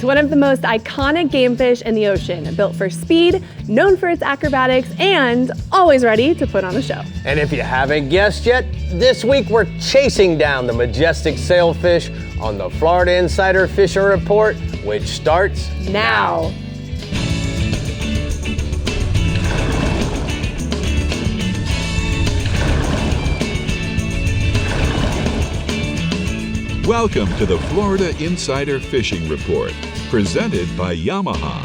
It's one of the most iconic game fish in the ocean, built for speed, known for its acrobatics, and always ready to put on a show. And if you haven't guessed yet, this week we're chasing down the majestic sailfish on the Florida Insider Fishing Report, which starts now. Welcome to the Florida Insider Fishing Report, presented by Yamaha.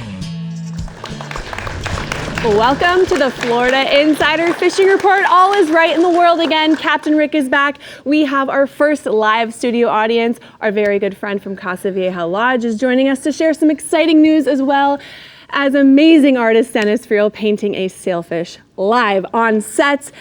Welcome to the Florida Insider Fishing Report. All is right in the world again. Captain Rick is back. We have our first live studio audience. Our very good friend from Casa Vieja Lodge is joining us to share some exciting news, as well as amazing artist Dennis Friel painting a sailfish live on set.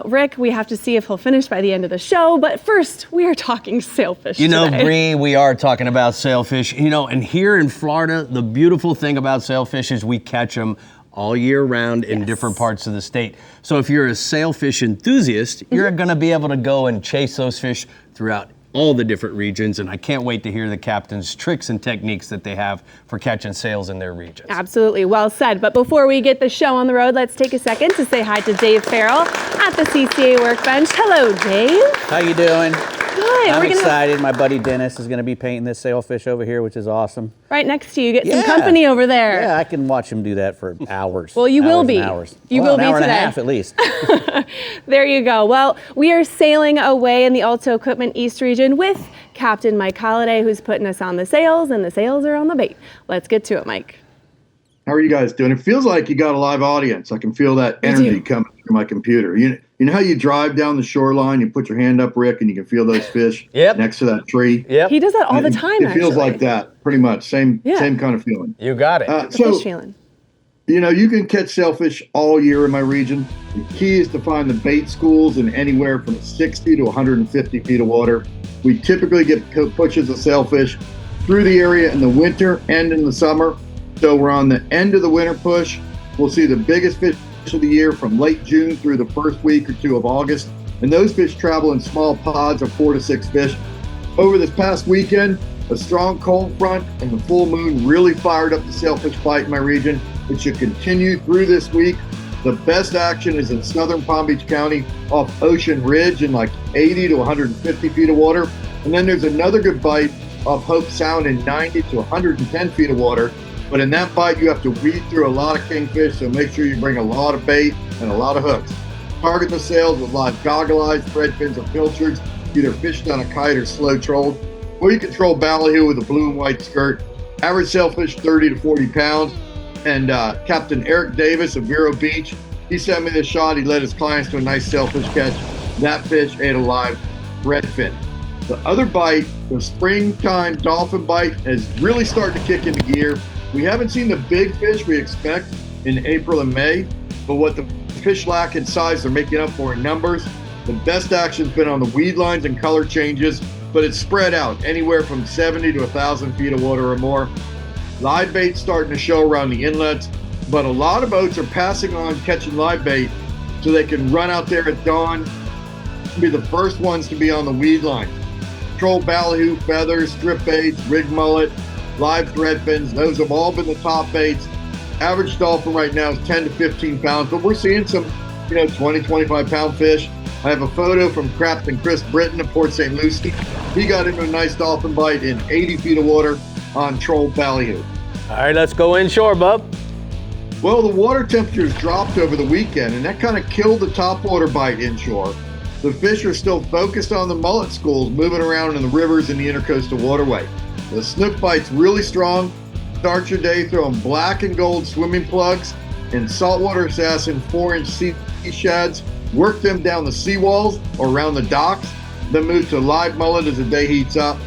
Rick, we have to see if he'll finish by the end of the show, but first we are talking sailfish today. Bree, we are talking about sailfish. And here in Florida, the beautiful thing about sailfish is we catch them all year round in different parts of the state. So if you're a sailfish enthusiast, you're gonna be able to go and chase those fish throughout all the different regions, and I can't wait to hear the captain's tricks and techniques that they have for catching sails in their regions. Absolutely, well said. But before we get the show on the road, let's take a second to say hi to Dave Farrell at the CCA Workbench. Hello, Dave. How you doing? Good. I'm excited. My buddy Dennis is going to be painting this sailfish over here, which is awesome. Right next to you. Get some company over there. Yeah, I can watch him do that for hours. Well, you will be. Hours. You well, will be today. An hour and a half at least. There you go. Well, we are sailing away in the Alto Equipment East region with Captain Mike Holliday, who's putting us on the sails, and the sails are on the bait. Let's get to it, Mike. How are you guys doing? It feels like you got a live audience. I can feel that energy coming through my computer. You know how you drive down the shoreline, you put your hand up, Rick, and you can feel those fish next to that tree? Yep. He does that all the time, It feels like that, pretty much. Same kind of feeling. You got it. Fish feeling. You can catch sailfish all year in my region. The key is to find the bait schools in anywhere from 60 to 150 feet of water. We typically get pushes of sailfish through the area in the winter and in the summer. So we're on the end of the winter push. We'll see the biggest fish of the year from late June through the first week or two of August. And those fish travel in small pods of 4 to 6 fish. Over this past weekend, a strong cold front and the full moon really fired up the sailfish bite in my region. It should continue through this week. The best action is in southern Palm Beach County off Ocean Ridge in like 80 to 150 feet of water. And then there's another good bite off Hope Sound in 90 to 110 feet of water. But in that bite, you have to weed through a lot of kingfish, so make sure you bring a lot of bait and a lot of hooks. Target the sails with live goggle eyes, thread fins, or pilchards, either fished on a kite or slow trolled. Or you can troll ballyhoo with a blue and white skirt. Average sailfish 30 to 40 pounds. And Captain Eric Davis of Vero Beach, he sent me this shot. He led his clients to a nice sailfish catch. That fish ate a live redfin. The other bite, the springtime dolphin bite, is really starting to kick into gear. We haven't seen the big fish we expect in April and May, but what the fish lack in size, they're making up for in numbers. The best action's been on the weed lines and color changes, but it's spread out anywhere from 70 to 1,000 feet of water or more. Live bait's starting to show around the inlets, but a lot of boats are passing on catching live bait so they can run out there at dawn, be the first ones to be on the weed line. Troll ballyhoo, feathers, strip baits, rig mullet, live thread fins, those have all been the top baits. Average dolphin right now is 10 to 15 pounds, but we're seeing some, 20, 25 pound fish. I have a photo from Captain Chris Britton of Port St. Lucie. He got into a nice dolphin bite in 80 feet of water on troll ballyhoo. All right, let's go inshore, bub. Well, the water temperatures dropped over the weekend, and that kind of killed the topwater bite inshore. The fish are still focused on the mullet schools moving around in the rivers and the intercoastal waterway. The snook bite's really strong. Start your day throwing black and gold swimming plugs and saltwater assassin 4-inch sea shads. Work them down the seawalls or around the docks, then move to live mullet as the day heats up.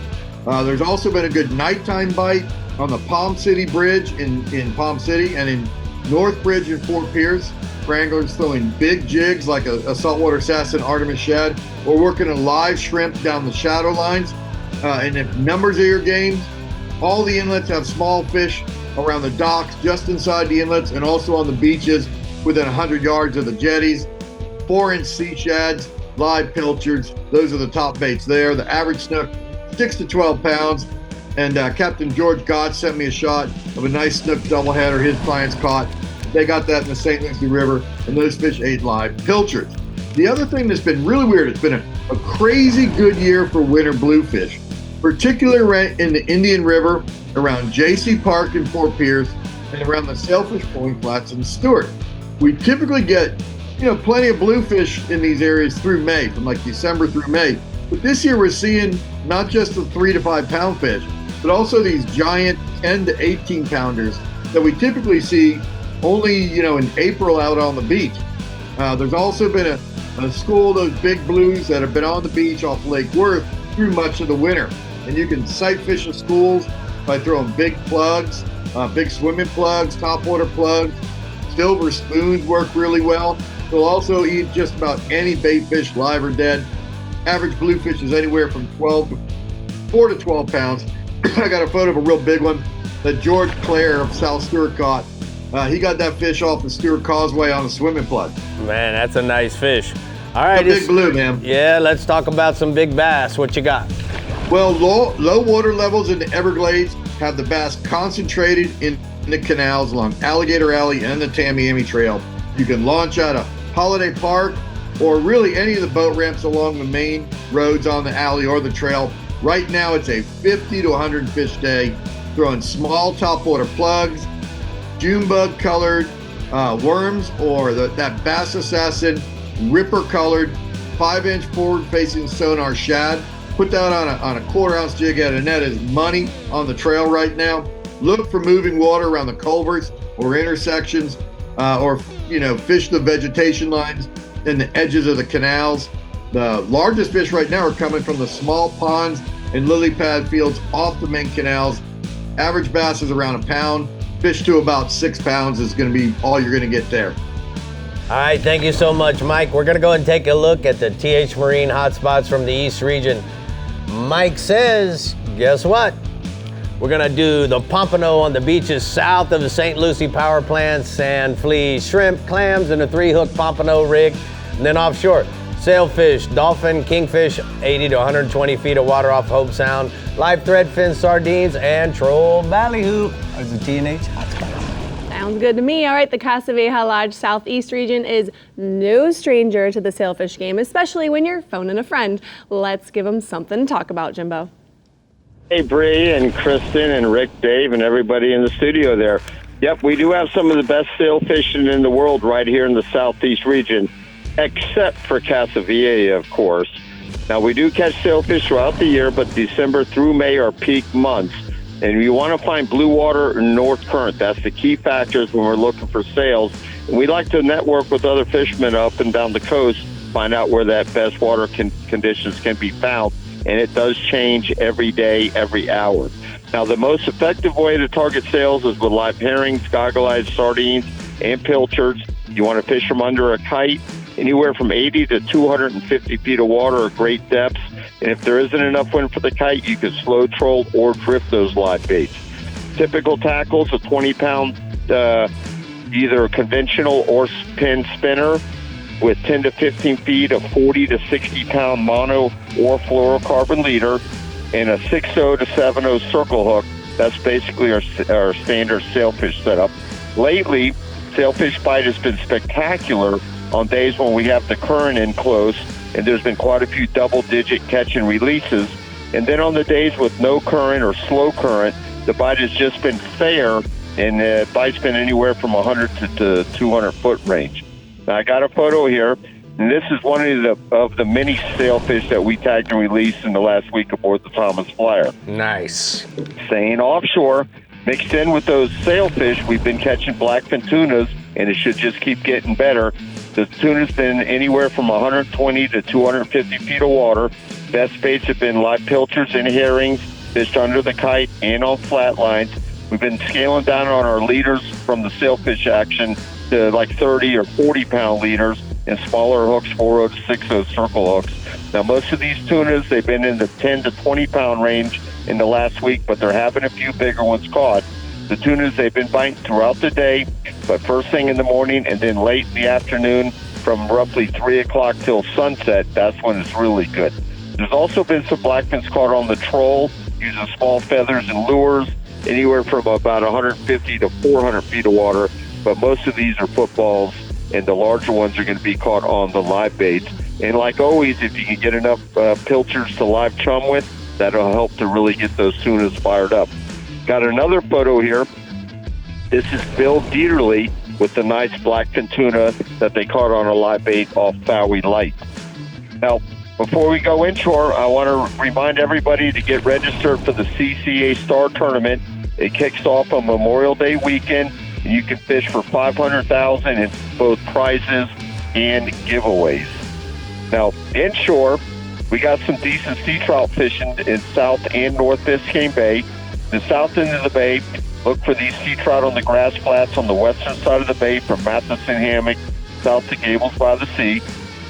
There's also been a good nighttime bite on the Palm City Bridge in Palm City and in North Bridge in Fort Pierce. Wranglers throwing big jigs like a saltwater assassin Artemis shad, or working a live shrimp down the shadow lines. And if numbers are your games, all the inlets have small fish around the docks, just inside the inlets, and also on the beaches within 100 yards of the jetties. 4-inch sea shads, live pilchards, those are the top baits there. The average snook, 6 to 12 pounds. And Captain George Gott sent me a shot of a nice snook doubleheader his clients caught. They got that in the St. Lucie River, and those fish ate live pilchards. The other thing that's been really weird, it's been a crazy good year for winter bluefish, particularly in the Indian River, around J.C. Park in Fort Pierce, and around the Sailfish Point Flats in Stuart. We typically get, plenty of bluefish in these areas through May, from like December through May. But this year we're seeing not just the 3 to 5 pound fish, but also these giant 10 to 18 pounders that we typically see only, in April out on the beach. There's also been a school of those big blues that have been on the beach off Lake Worth through much of the winter. And you can sight fish the schools by throwing big plugs, big swimming plugs, topwater plugs. Silver spoons work really well. They'll also eat just about any bait fish, live or dead. Average bluefish is anywhere from 4 to 12 pounds. I got a photo of a real big one that George Clare of South Stuart caught. He got that fish off the Stuart Causeway on a swimming plug. Man, that's a nice fish. All right, big blue, man. Yeah, let's talk about some big bass. What you got? Well, low water levels in the Everglades have the bass concentrated in the canals along Alligator Alley and the Tamiami Trail. You can launch out of Holiday Park or really any of the boat ramps along the main roads on the alley or the trail. Right now, it's a 50 to 100 fish day, throwing small topwater plugs, June bug colored worms, or that Bass Assassin ripper colored 5-inch forward facing sonar shad. Put that on a 1/4 ounce jig at a net is money on the trail right now. Look for moving water around the culverts or intersections, or fish the vegetation lines in the edges of the canals. The largest fish right now are coming from the small ponds and lily pad fields off the main canals. Average bass is around a pound. Fish to about 6 pounds is going to be all you're going to get there. All right, thank you so much, Mike. We're going to go and take a look at the TH Marine hotspots from the East region. Mike says, guess what? We're going to do the pompano on the beaches south of the St. Lucie power plant, sand, fleas, shrimp, clams, and a 3-hook pompano rig. And then offshore, sailfish, dolphin, kingfish, 80 to 120 feet of water off Hope Sound, live threadfin sardines, and troll ballyhoo are the T&H hotspots. Sounds good to me. All right, the Casa Vieja Lodge Southeast region is no stranger to the sailfish game, especially when you're phoning a friend. Let's give them something to talk about, Jimbo. Hey, Bree and Kristen and Rick, Dave, and everybody in the studio there. Yep, we do have some of the best sail fishing in the world right here in the Southeast region, except for Casa Vieja, of course. Now, we do catch sailfish throughout the year, but December through May are peak months. And you want to find blue water and north current. That's the key factors when we're looking for sails. And we like to network with other fishermen up and down the coast, find out where that best water conditions can be found. And it does change every day, every hour. Now, the most effective way to target sails is with live herrings, goggle-eyed sardines, and pilchards. You want to fish from under a kite. Anywhere from 80 to 250 feet of water are great depths. And if there isn't enough wind for the kite, you can slow troll or drift those live baits. Typical tackles, a 20-pound either conventional or pin spinner with 10 to 15 feet of 40 to 60-pound mono or fluorocarbon leader, and a 6.0 to 7.0 circle hook. That's basically our standard sailfish setup. Lately, sailfish bite has been spectacular on days when we have the current in close, and there's been quite a few double-digit catch and releases. And then on the days with no current or slow current, the bite has just been fair, and the bite's been anywhere from 100 to 200-foot range. Now, I got a photo here, and this is one of the many sailfish that we tagged and released in the last week aboard the Thomas Flyer. Nice. Staying offshore, mixed in with those sailfish, we've been catching blackfin tunas, and it should just keep getting better. The tuna's been anywhere from 120 to 250 feet of water. Best baits have been live pilchards and herrings, fished under the kite and on flat lines. We've been scaling down on our leaders from the sailfish action to like 30 or 40-pound leaders and smaller hooks, 4.0 to 6.0 circle hooks. Now, most of these tunas, they've been in the 10 to 20-pound range in the last week, but there have been a few bigger ones caught. The tunas, they've been biting throughout the day, but first thing in the morning and then late in the afternoon from roughly 3 o'clock till sunset, that's when it's really good. There's also been some blackfins caught on the troll using small feathers and lures, anywhere from about 150 to 400 feet of water. But most of these are footballs, and the larger ones are going to be caught on the live baits. And like always, if you can get enough pilchers to live chum with, that'll help to really get those tunas fired up. Got another photo here. This is Bill Dieterle with the nice blackfin tuna that they caught on a live bait off Fowey Light. Now, before we go inshore, I want to remind everybody to get registered for the CCA Star Tournament. It kicks off on Memorial Day weekend, and you can fish for $500,000 in both prizes and giveaways. Now, inshore, we got some decent sea trout fishing in South and North Biscayne Bay. The south end of the bay, look for these sea trout on the grass flats on the western side of the bay from Matheson Hammock south to Gables by the Sea.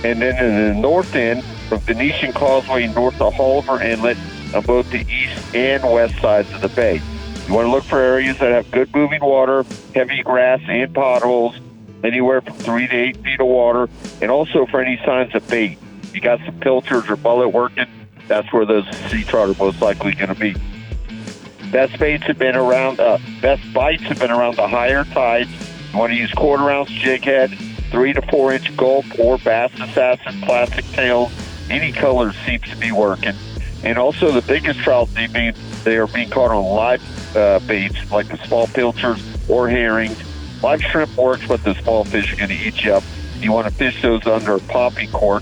And then in the north end, from Venetian Causeway north to Hulver Inlet on both the east and west sides of the bay. You want to look for areas that have good moving water, heavy grass and potholes, anywhere from 3 to 8 feet of water, and also for any signs of bait. If you got some pilchers or bullet working, that's where those sea trout are most likely going to be. Best bites have been around the higher tides. You want to use 1/4 ounce jig head, 3 to 4 inch gulp or Bass Assassin plastic tails. Any color seems to be working. And also the biggest trout, they are being caught on live baits like the small pilchers or herrings. Live shrimp works, but the small fish are going to eat you up. You want to fish those under a popping cork.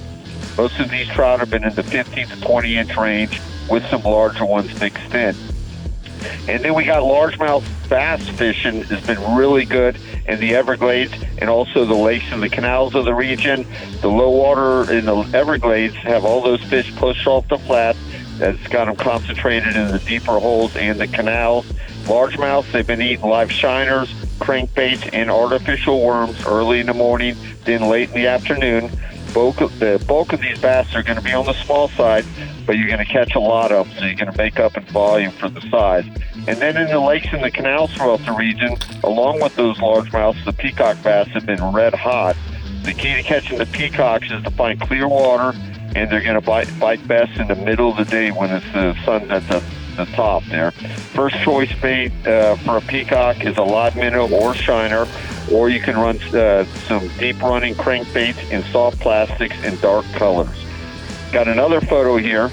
Most of these trout have been in the 15 to 20 inch range with some larger ones mixed in. And then we got largemouth bass fishing has been really good in the Everglades and also the lakes and the canals of the region. The low water in the Everglades have all those fish pushed off the flat. That's got them concentrated in the deeper holes and the canals. Largemouths, they've been eating live shiners, crankbaits, and artificial worms early in the morning, then late in the afternoon. The bulk of these bass are going to be on the small side, but you're going to catch a lot of them, so you're going to make up in volume for the size. And then in the lakes and the canals throughout the region, along with those largemouths, the peacock bass have been red hot. The key to catching the peacocks is to find clear water, and they're going to bite best in the middle of the day when it's the sun's at the top there. First choice bait for a peacock is a live minnow or shiner, or you can run some deep running crankbaits in soft plastics in dark colors. Got another photo here.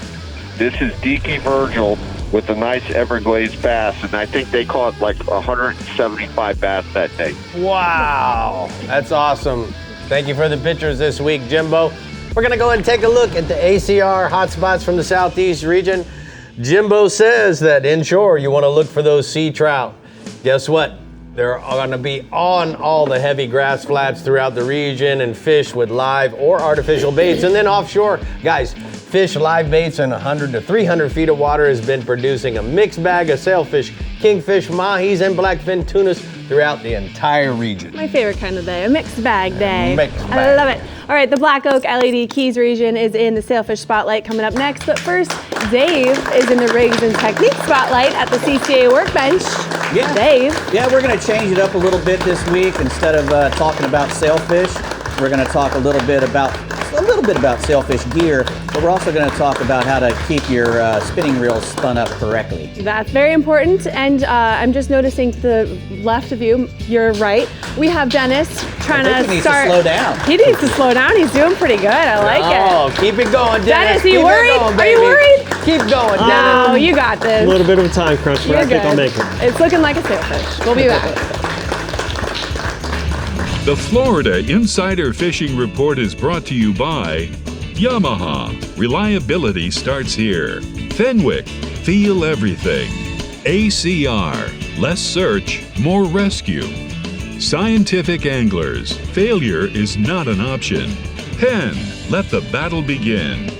This is Deaky Virgil with a nice Everglades bass, and I think they caught like 175 bass that day. Wow, that's awesome. Thank you for the pictures this week, Jimbo. We're gonna go ahead and take a look at the ACR hotspots from the Southeast region. Jimbo says that inshore, you wanna look for those sea trout. Guess what? They're gonna be on all the heavy grass flats throughout the region and fish with live or artificial baits. And then offshore, guys, fish live baits in 100 to 300 feet of water has been producing a mixed bag of sailfish, kingfish, mahis, and blackfin tunas throughout the entire region. My favorite kind of day, a mixed bag day. Mixed I bag. love it. All right, the Black Oak LED Keys region is in the Sailfish Spotlight coming up next. But first, Dave is in the Rigs and Technique Spotlight at the CCA Workbench. Yeah. Dave. Yeah, we're going to change it up a little bit this week. Instead of talking about sailfish, we're going to talk a little bit about sailfish gear, but we're also going to talk about how to keep your spinning reels spun up correctly. That's very important. And I'm just noticing to the left of you, you're right. We have Dennis trying I think to he start. needs to slow down. He needs to slow down. He's doing pretty good. I like it. Oh, keep it going, Dennis. Dennis, are you Keep it worried? going, Are you baby. worried? Keep going, Oh, Dennis. you got this. A little bit of a time crunch, but You're I think good. I'll make it. It's looking like a sailfish. We'll be back. The Florida Insider Fishing Report is brought to you by Yamaha. Reliability starts here. Fenwick. Feel everything. ACR. Less search, more rescue. Scientific Anglers. Failure is not an option. Penn. Let the battle begin.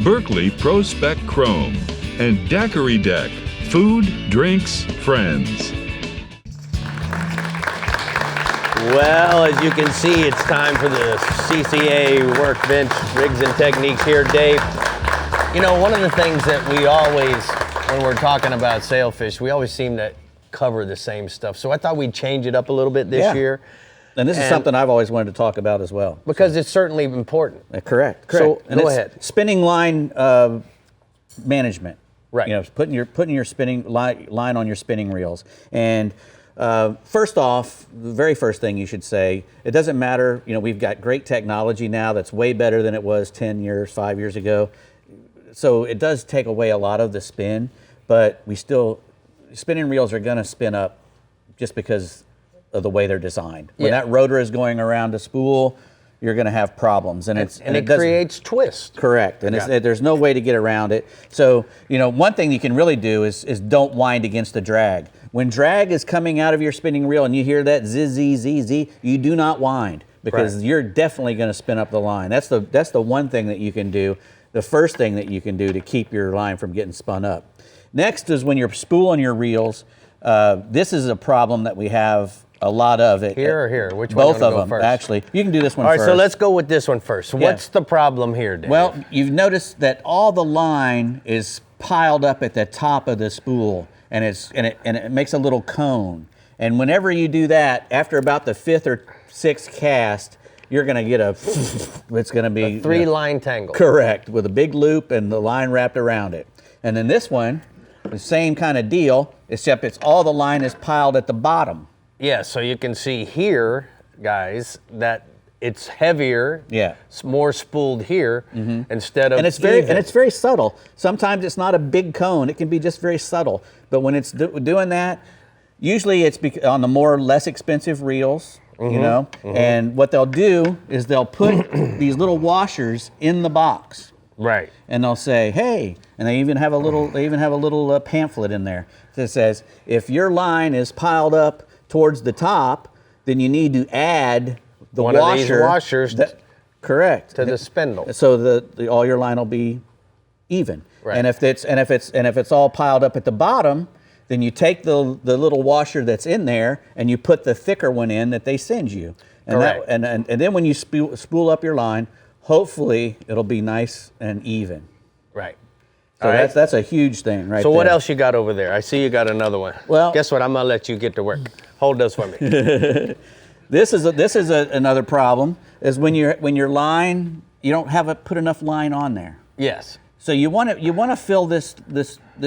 Berkeley Pro Spec Chrome. And Daiquiri Deck. Food, drinks, friends. Well, as you can see, it's time for the CCA Workbench Rigs and Techniques here, Dave. You know, one of the things that we always, when we're talking about sailfish, we always seem to cover the same stuff. So I thought we'd change it up a little bit this year. And this is something I've always wanted to talk about as well. Because it's certainly important. Correct. So, And go it's ahead. Spinning line management. You know, putting your spinning line on your spinning reels. And first off, the very first thing you should say, it doesn't matter. You know, we've got great technology now that's way better than it was 10 years, 5 years ago. So it does take away a lot of the spin, but spinning reels are going to spin up just because of the way they're designed. When that rotor is going around the spool, you're going to have problems, and it creates twist. Correct, and there's no way to get around it. So, you know, one thing you can really do is don't wind against the drag. When drag is coming out of your spinning reel and you hear that zz, zz, you do not wind, because you're definitely going to spin up the line. That's the one thing that you can do, the first thing that you can do to keep your line from getting spun up. Next is when you're spooling your reels. This is a problem that we have a lot of it. Here or here? Which one? Both of them, first? Actually. You can do this one first. All right, so let's go with this one first. So what's the problem here, Dave? Well, you've noticed that all the line is piled up at the top of the spool, and it makes a little cone. And whenever you do that, after about the 5th or 6th cast, you're going to get it's going to be a 3-line tangle. Correct, with a big loop and the line wrapped around it. And then this one, the same kind of deal, except all the line is piled at the bottom. Yeah, so you can see here, guys, that it's heavier. Yeah, it's more spooled here instead of. And it's very subtle. Sometimes it's not a big cone; it can be just very subtle. But when it's doing that, usually it's on the less expensive reels, you know. And what they'll do is they'll put these little washers in the box. Right. And they'll say, "Hey," and they even have a little pamphlet in there that says, "If your line is piled up towards the top, then you need to add the one of these washers correct to the spindle, so all your line will be even." Right. And if it's all piled up at the bottom, then you take the little washer that's in there and you put the thicker one in that they send you. And Correct. And then when you spool up your line, hopefully it'll be nice and even. Right. So that's a huge thing, right? So there. what else you got over there? I see you got another one. Well, guess what? I'm gonna let you get to work. Hold this for me. This is another problem. Is when your line, you don't put enough line on there. Yes. So you want to fill this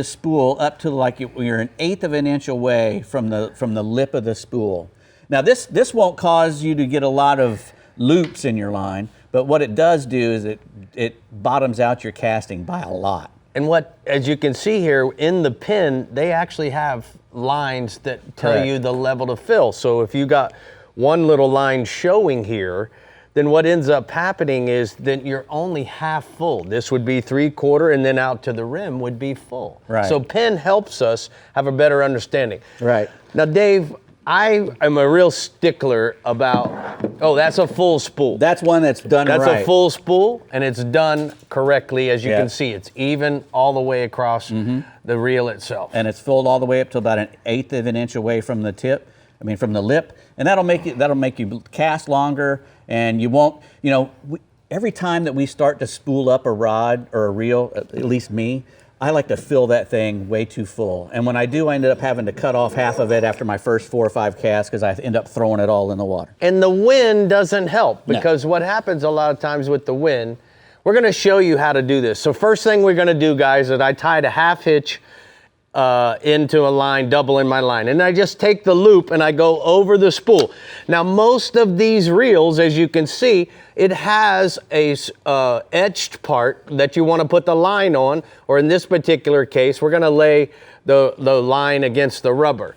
spool up to like you're 1/8 of an inch away from the lip of the spool. Now this won't cause you to get a lot of loops in your line, but what it does do is it bottoms out your casting by a lot. And as you can see here in the pin, they actually have lines that tell you the level to fill. So if you got one little line showing here, then what ends up happening is that you're only half full. This would be 3/4, and then out to the rim would be full. Right. So pin helps us have a better understanding. Right. Now, Dave, I am a real stickler about, that's a full spool. That's one that's done right. That's a full spool, and it's done correctly. As you can see, it's even all the way across the reel itself. And it's filled all the way up to about 1/8 of an inch away from the from the lip. And that'll make you cast longer, and you won't, every time that we start to spool up a rod or a reel, at least me, I like to fill that thing way too full. And when I do, I end up having to cut off half of it after my first 4 or 5 casts because I end up throwing it all in the water. And the wind doesn't help, because what happens a lot of times with the wind, we're going to show you how to do this. So first thing we're going to do, guys, is I tied a 1/2 hitch into a line, double in my line. And I just take the loop and I go over the spool. Now, most of these reels, as you can see, it has a etched part that you want to put the line on, or in this particular case, we're going to lay the line against the rubber.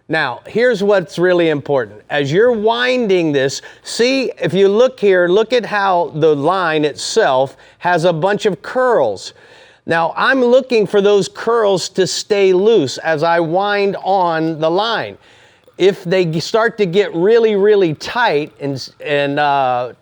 Now, here's what's really important. As you're winding this, see, if you look here, look at how the line itself has a bunch of curls. Now, I'm looking for those curls to stay loose as I wind on the line. If they start to get really, really tight and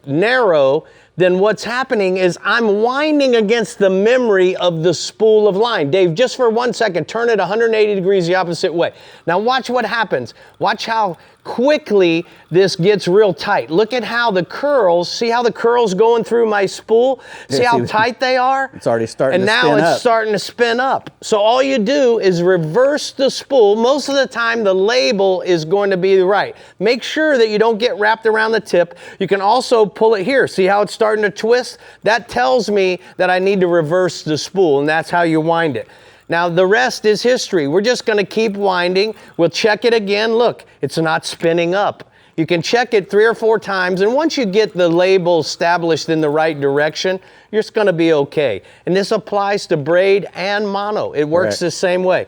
narrow, then what's happening is I'm winding against the memory of the spool of line. Dave, just for 1 second, turn it 180 degrees the opposite way. Now watch what happens. Watch how quickly this gets real tight. Look at how the curls, see how the curls going through my spool? See how tight they are? It's already starting to spin up. And now it's starting to spin up. So all you do is reverse the spool. Most of the time the label is going to be right. Make sure that you don't get wrapped around the tip. You can also pull it here. See how it's starting to twist? That tells me that I need to reverse the spool, and that's how you wind it. Now, the rest is history. We're just going to keep winding. We'll check it again. Look, it's not spinning up. You can check it 3 or 4 times, and once you get the label established in the right direction, you're just going to be okay. And this applies to braid and mono. It works the same way.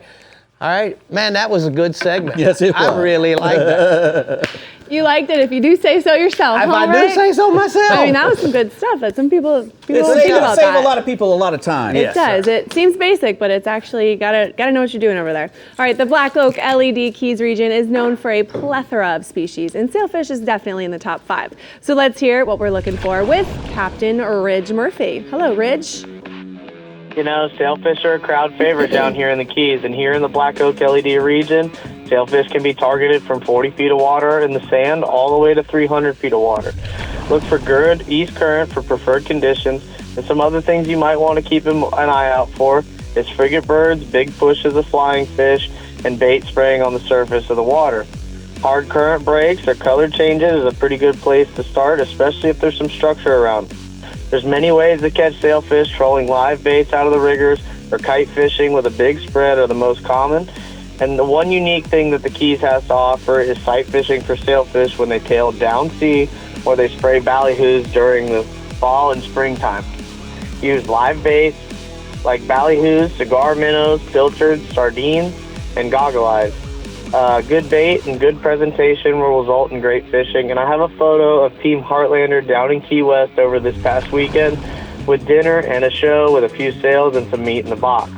All right, man, that was a good segment. Yes, it was. I really liked that. You liked it if you do say so yourself. If huh, I Rick? do say so myself. I mean, that was some good stuff that some people don't think It about save that. a lot of people a lot of time. It does. It seems basic, but it's actually gotta know what you're doing over there. All right, the Black Oak LED Keys region is known for a plethora of species, and sailfish is definitely in the top 5. So let's hear what we're looking for with Captain Ridge Murphy. Hello, Ridge. You know, sailfish are a crowd favorite down here in the Keys, and here in the Black Oak LED region, sailfish can be targeted from 40 feet of water in the sand all the way to 300 feet of water. Look for good east current for preferred conditions, and some other things you might want to keep an eye out for is frigate birds, big pushes of flying fish, and bait spraying on the surface of the water. Hard current breaks or color changes is a pretty good place to start, especially if there's some structure around. There's many ways to catch sailfish. Trolling live baits out of the riggers or kite fishing with a big spread are the most common. And the one unique thing that the Keys has to offer is sight fishing for sailfish when they tail down sea or they spray ballyhoos during the fall and springtime. Use live baits like ballyhoos, cigar minnows, pilchards, sardines, and goggle eyes. Good bait and good presentation will result in great fishing. And I have a photo of Team Heartlander down in Key West over this past weekend with dinner and a show with a few sails and some meat in the box.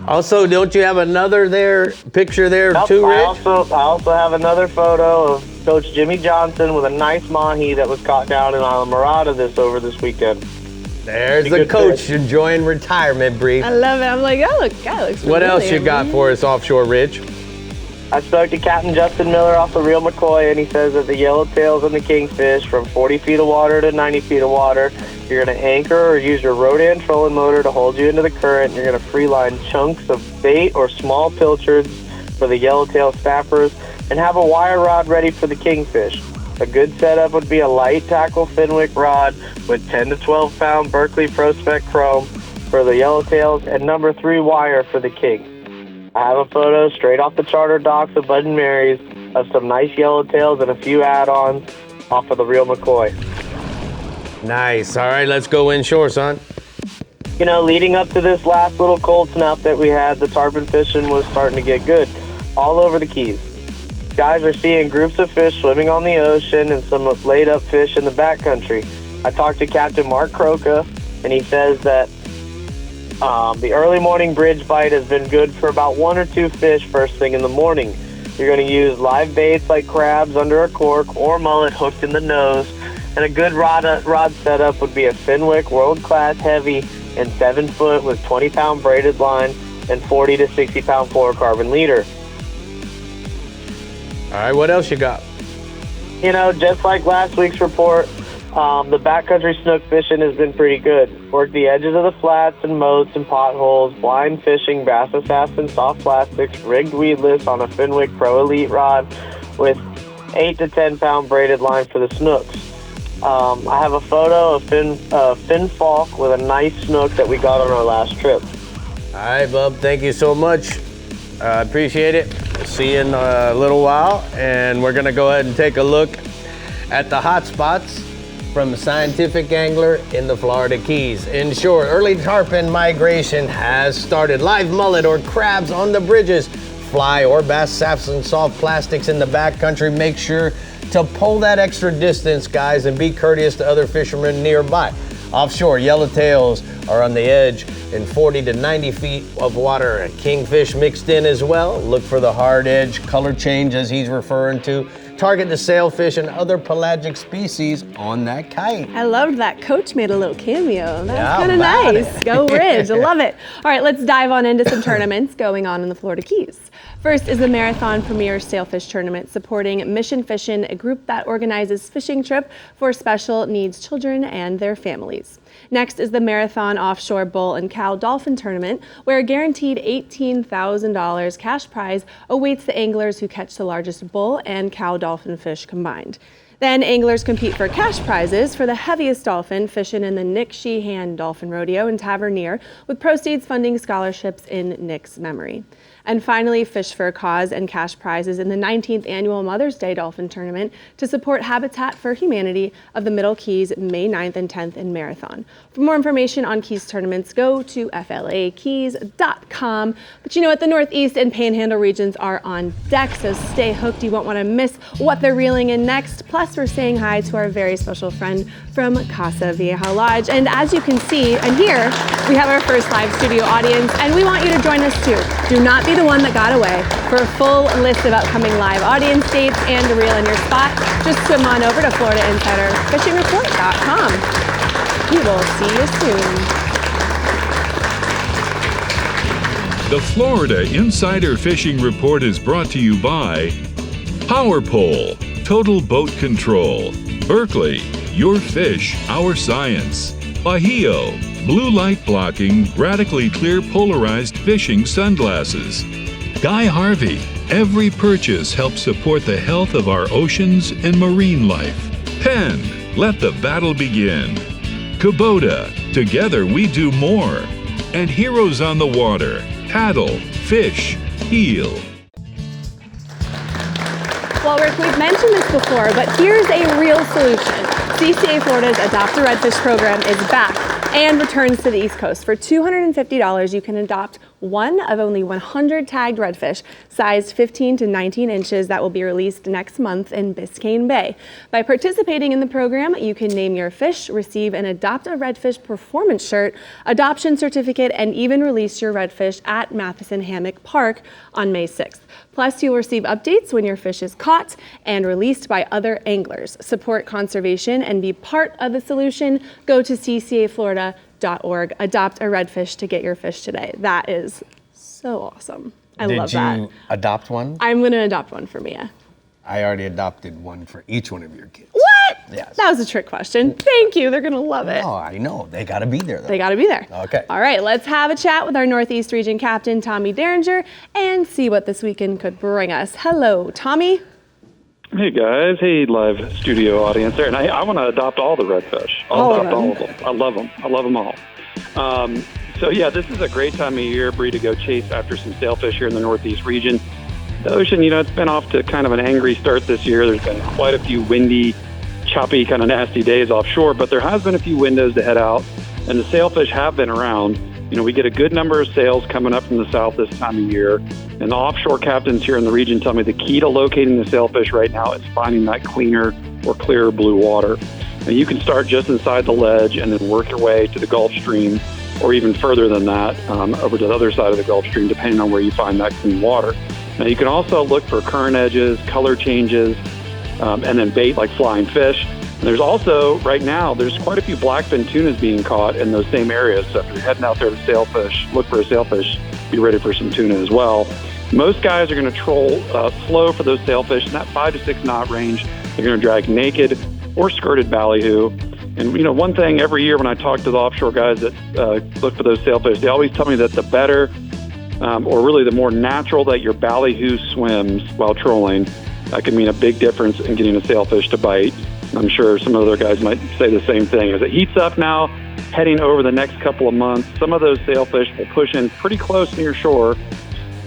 Also, don't you have another picture there too, Rick? I also have another photo of Coach Jimmy Johnson with a nice mahi that was caught down in Isla Morada over this weekend. There's the coach enjoying retirement, Bree. I love it. I'm like, that looks What really else you got for us, Offshore Ridge? I spoke to Captain Justin Miller off the Real McCoy, and he says that the yellowtails and the kingfish from 40 feet of water to 90 feet of water, you're going to anchor or use your Rodan trolling motor to hold you into the current. You're going to free line chunks of bait or small pilchards for the yellowtail snappers, and have a wire rod ready for the kingfish. A good setup would be a light tackle Fenwick rod with 10 to 12 pound Berkeley Prospect chrome for the yellowtails and number 3 wire for the king. I have a photo straight off the charter docks of Bud and Mary's of some nice yellowtails and a few add-ons off of the Real McCoy. Nice. All right, let's go inshore, son. You know, leading up to this last little cold snap that we had, the tarpon fishing was starting to get good all over the Keys. Guys are seeing groups of fish swimming on the ocean and some laid-up fish in the backcountry. I talked to Captain Mark Croca, and he says that the early morning bridge bite has been good for about 1 or 2 fish first thing in the morning. You're going to use live baits like crabs under a cork or mullet hooked in the nose. And a good rod setup would be a Fenwick world-class heavy and 7-foot with 20-pound braided line and 40 to 60-pound fluorocarbon leader. All right, what else you got? You know, just like last week's report, the backcountry snook fishing has been pretty good. Work the edges of the flats and moats and potholes, blind fishing, bass assassin, soft plastics, rigged weedless on a Fenwick Pro Elite rod with 8 to 10-pound braided line for the snooks. I have a photo of Finn Falk with a nice snook that we got on our last trip. All right, bub, thank you so much. I appreciate it. We'll see you in a little while, and we're gonna go ahead and take a look at the hotspots from the Scientific Angler in the Florida Keys. Inshore, early tarpon migration has started. Live mullet or crabs on the bridges. Fly or bass saps and soft plastics in the backcountry. Make sure to pull that extra distance, guys, and be courteous to other fishermen nearby. Offshore, yellowtails are on the edge in 40 to 90 feet of water. Kingfish mixed in as well. Look for the hard edge color change as he's referring to. Target the sailfish and other pelagic species on that kite. I loved that. Coach made a little cameo. That Yeah, was kind of about nice. it. Go Ridge. I love it. All right, let's dive on into some tournaments going on in the Florida Keys. First is the Marathon Premier Sailfish Tournament supporting Mission Fishin', a group that organizes fishing trip for special needs children and their families. Next is the Marathon Offshore Bull and Cow Dolphin Tournament, where a guaranteed $18,000 cash prize awaits the anglers who catch the largest bull and cow dolphin fish combined. Then anglers compete for cash prizes for the heaviest dolphin fishing in the Nick Sheehan Dolphin Rodeo in Tavernier, with proceeds funding scholarships in Nick's memory. And finally, fish for a cause and cash prizes in the 19th annual Mother's Day Dolphin Tournament to support Habitat for Humanity of the Middle Keys May 9th and 10th in Marathon. For more information on Keys tournaments, go to flakeys.com. But you know what? The Northeast and Panhandle regions are on deck, so stay hooked. You won't want to miss what they're reeling in next. Plus, we're saying hi to our very special friend from Casa Vieja Lodge. And as you can see and hear, we have our first live studio audience, and we want you to join us too. Do not be the one that got away. For a full list of upcoming live audience dates and to reel in your spot, just swim on over to FloridaInsiderFishingReport.com. We will see you soon. The Florida Insider Fishing Report is brought to you by Power Pole, Total Boat Control, Berkeley, Your Fish, Our Science, Bahio, blue light blocking, radically clear polarized fishing sunglasses. Guy Harvey, every purchase helps support the health of our oceans and marine life. Penn, let the battle begin. Kubota, together we do more. And Heroes on the Water, paddle, fish, heal. Well, Rick, we've mentioned this before, but here's a real solution. CCA Florida's Adopt a Redfish program is back and returns to the East Coast. For $250, you can adopt one of only 100 tagged redfish, sized 15 to 19 inches, that will be released next month in Biscayne Bay. By participating in the program, you can name your fish, receive an Adopt a Redfish performance shirt, adoption certificate, and even release your redfish at Matheson Hammock Park on May 6th. Plus, you'll receive updates when your fish is caught and released by other anglers. Support conservation and be part of the solution. Go to ccaflorida.org. Adopt a redfish to get your fish today. That is so awesome. I love that. Did you adopt one? I'm going to adopt one for Mia. I already adopted one for each one of your kids. What? Yes. That was a trick question. Thank you. They're going to love it. Oh, I know. They got to be there, though. They got to be there. Okay. All right, let's have a chat with our Northeast Region Captain, Tommy Derringer, and see what this weekend could bring us. Hello, Tommy. Hey, guys. Hey, live studio audience there. And I want to adopt all the redfish. I'll adopt all of them. I love them. I love them all. So, yeah, this is a great time of year, Bree, to go chase after some sailfish here in the Northeast region. The ocean, you know, it's been off to kind of an angry start this year. There's been quite a few windy, choppy, kind of nasty days offshore, but there has been a few windows to head out, and the sailfish have been around. You know, we get a good number of sails coming up from the south this time of year, and the offshore captains here in the region tell me the key to locating the sailfish right now is finding that cleaner or clearer blue water. Now, you can start just inside the ledge and then work your way to the Gulf Stream, or even further than that, over to the other side of the Gulf Stream, depending on where you find that clean water. Now, you can also look for current edges, color changes, and then bait like flying fish. And there's also, right now, there's quite a few blackfin tunas being caught in those same areas. So if you're heading out there to sailfish, look for a sailfish, be ready for some tuna as well. Most guys are going to troll slow for those sailfish in that 5 to 6 knot range. They're going to drag naked or skirted ballyhoo. And, you know, one thing every year when I talk to the offshore guys that look for those sailfish, they always tell me that the better or really the more natural that your ballyhoo swims while trolling, that can mean a big difference in getting a sailfish to bite. I'm sure some other guys might say the same thing. As it heats up now, heading over the next couple of months, some of those sailfish will push in pretty close near shore.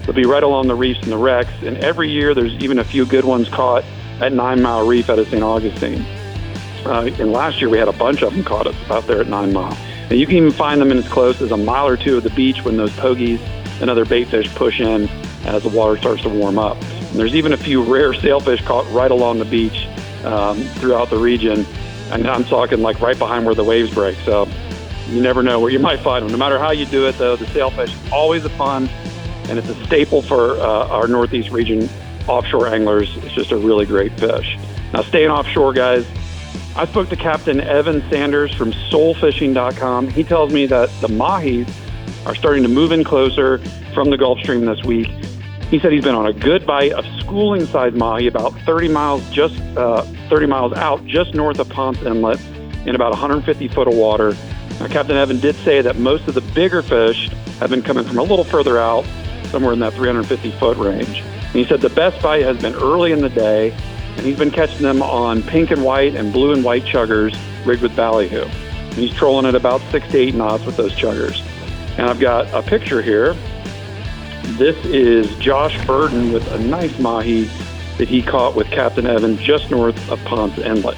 They'll be right along the reefs and the wrecks, and every year there's even a few good ones caught at 9 Mile Reef out of St. Augustine. And last year we had a bunch of them caught out there at 9 Mile. And you can even find them in as close as a mile or two of the beach when those pogies and other bait fish push in as the water starts to warm up. And there's even a few rare sailfish caught right along the beach throughout the region. And I'm talking like right behind where the waves break. So you never know where you might find them. No matter how you do it, though, the sailfish is always a fun, and it's a staple for our Northeast region offshore anglers. It's just a really great fish. Now, staying offshore, guys, I spoke to Captain Evan Sanders from soulfishing.com. He tells me that the mahis are starting to move in closer from the Gulf Stream this week. He said he's been on a good bite of schooling-sized mahi about 30 miles out, just north of Ponce Inlet, in about 150 foot of water. Now, Captain Evan did say that most of the bigger fish have been coming from a little further out, somewhere in that 350 foot range. And he said the best bite has been early in the day, and he's been catching them on pink and white and blue and white chuggers rigged with ballyhoo. And he's trolling at about 6 to 8 knots with those chuggers. And I've got a picture here. This is Josh Burden with a nice mahi that he caught with Captain Evan just north of Ponce Inlet.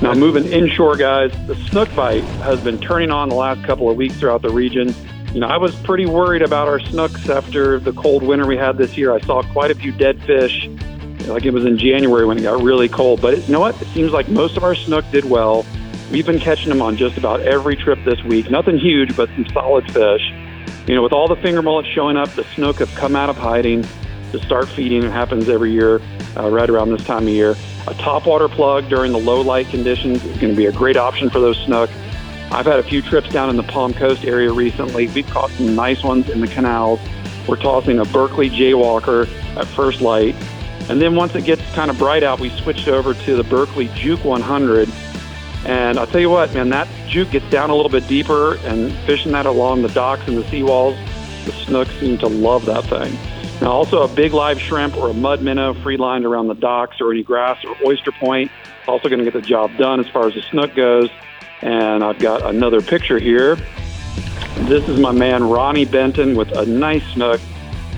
Now moving inshore, guys, the snook bite has been turning on the last couple of weeks throughout the region. You know, I was pretty worried about our snooks after the cold winter we had this year. I saw quite a few dead fish, like it was in January when it got really cold. But you know what? It seems like most of our snook did well. We've been catching them on just about every trip this week. Nothing huge, but some solid fish. You know, with all the finger mullets showing up, the snook have come out of hiding to start feeding. It happens every year, right around this time of year. A topwater plug during the low light conditions is going to be a great option for those snook. I've had a few trips down in the Palm Coast area recently. We've caught some nice ones in the canals. We're tossing a Berkeley Jaywalker at first light. And then once it gets kind of bright out, we switched over to the Berkeley Juke 100. And I'll tell you what, man, that juke gets down a little bit deeper, and fishing that along the docks and the seawalls, the snook seem to love that thing. Now, also a big live shrimp or a mud minnow free-lined around the docks or any grass or oyster point, also going to get the job done as far as the snook goes. And I've got another picture here. This is my man Ronnie Benton with a nice snook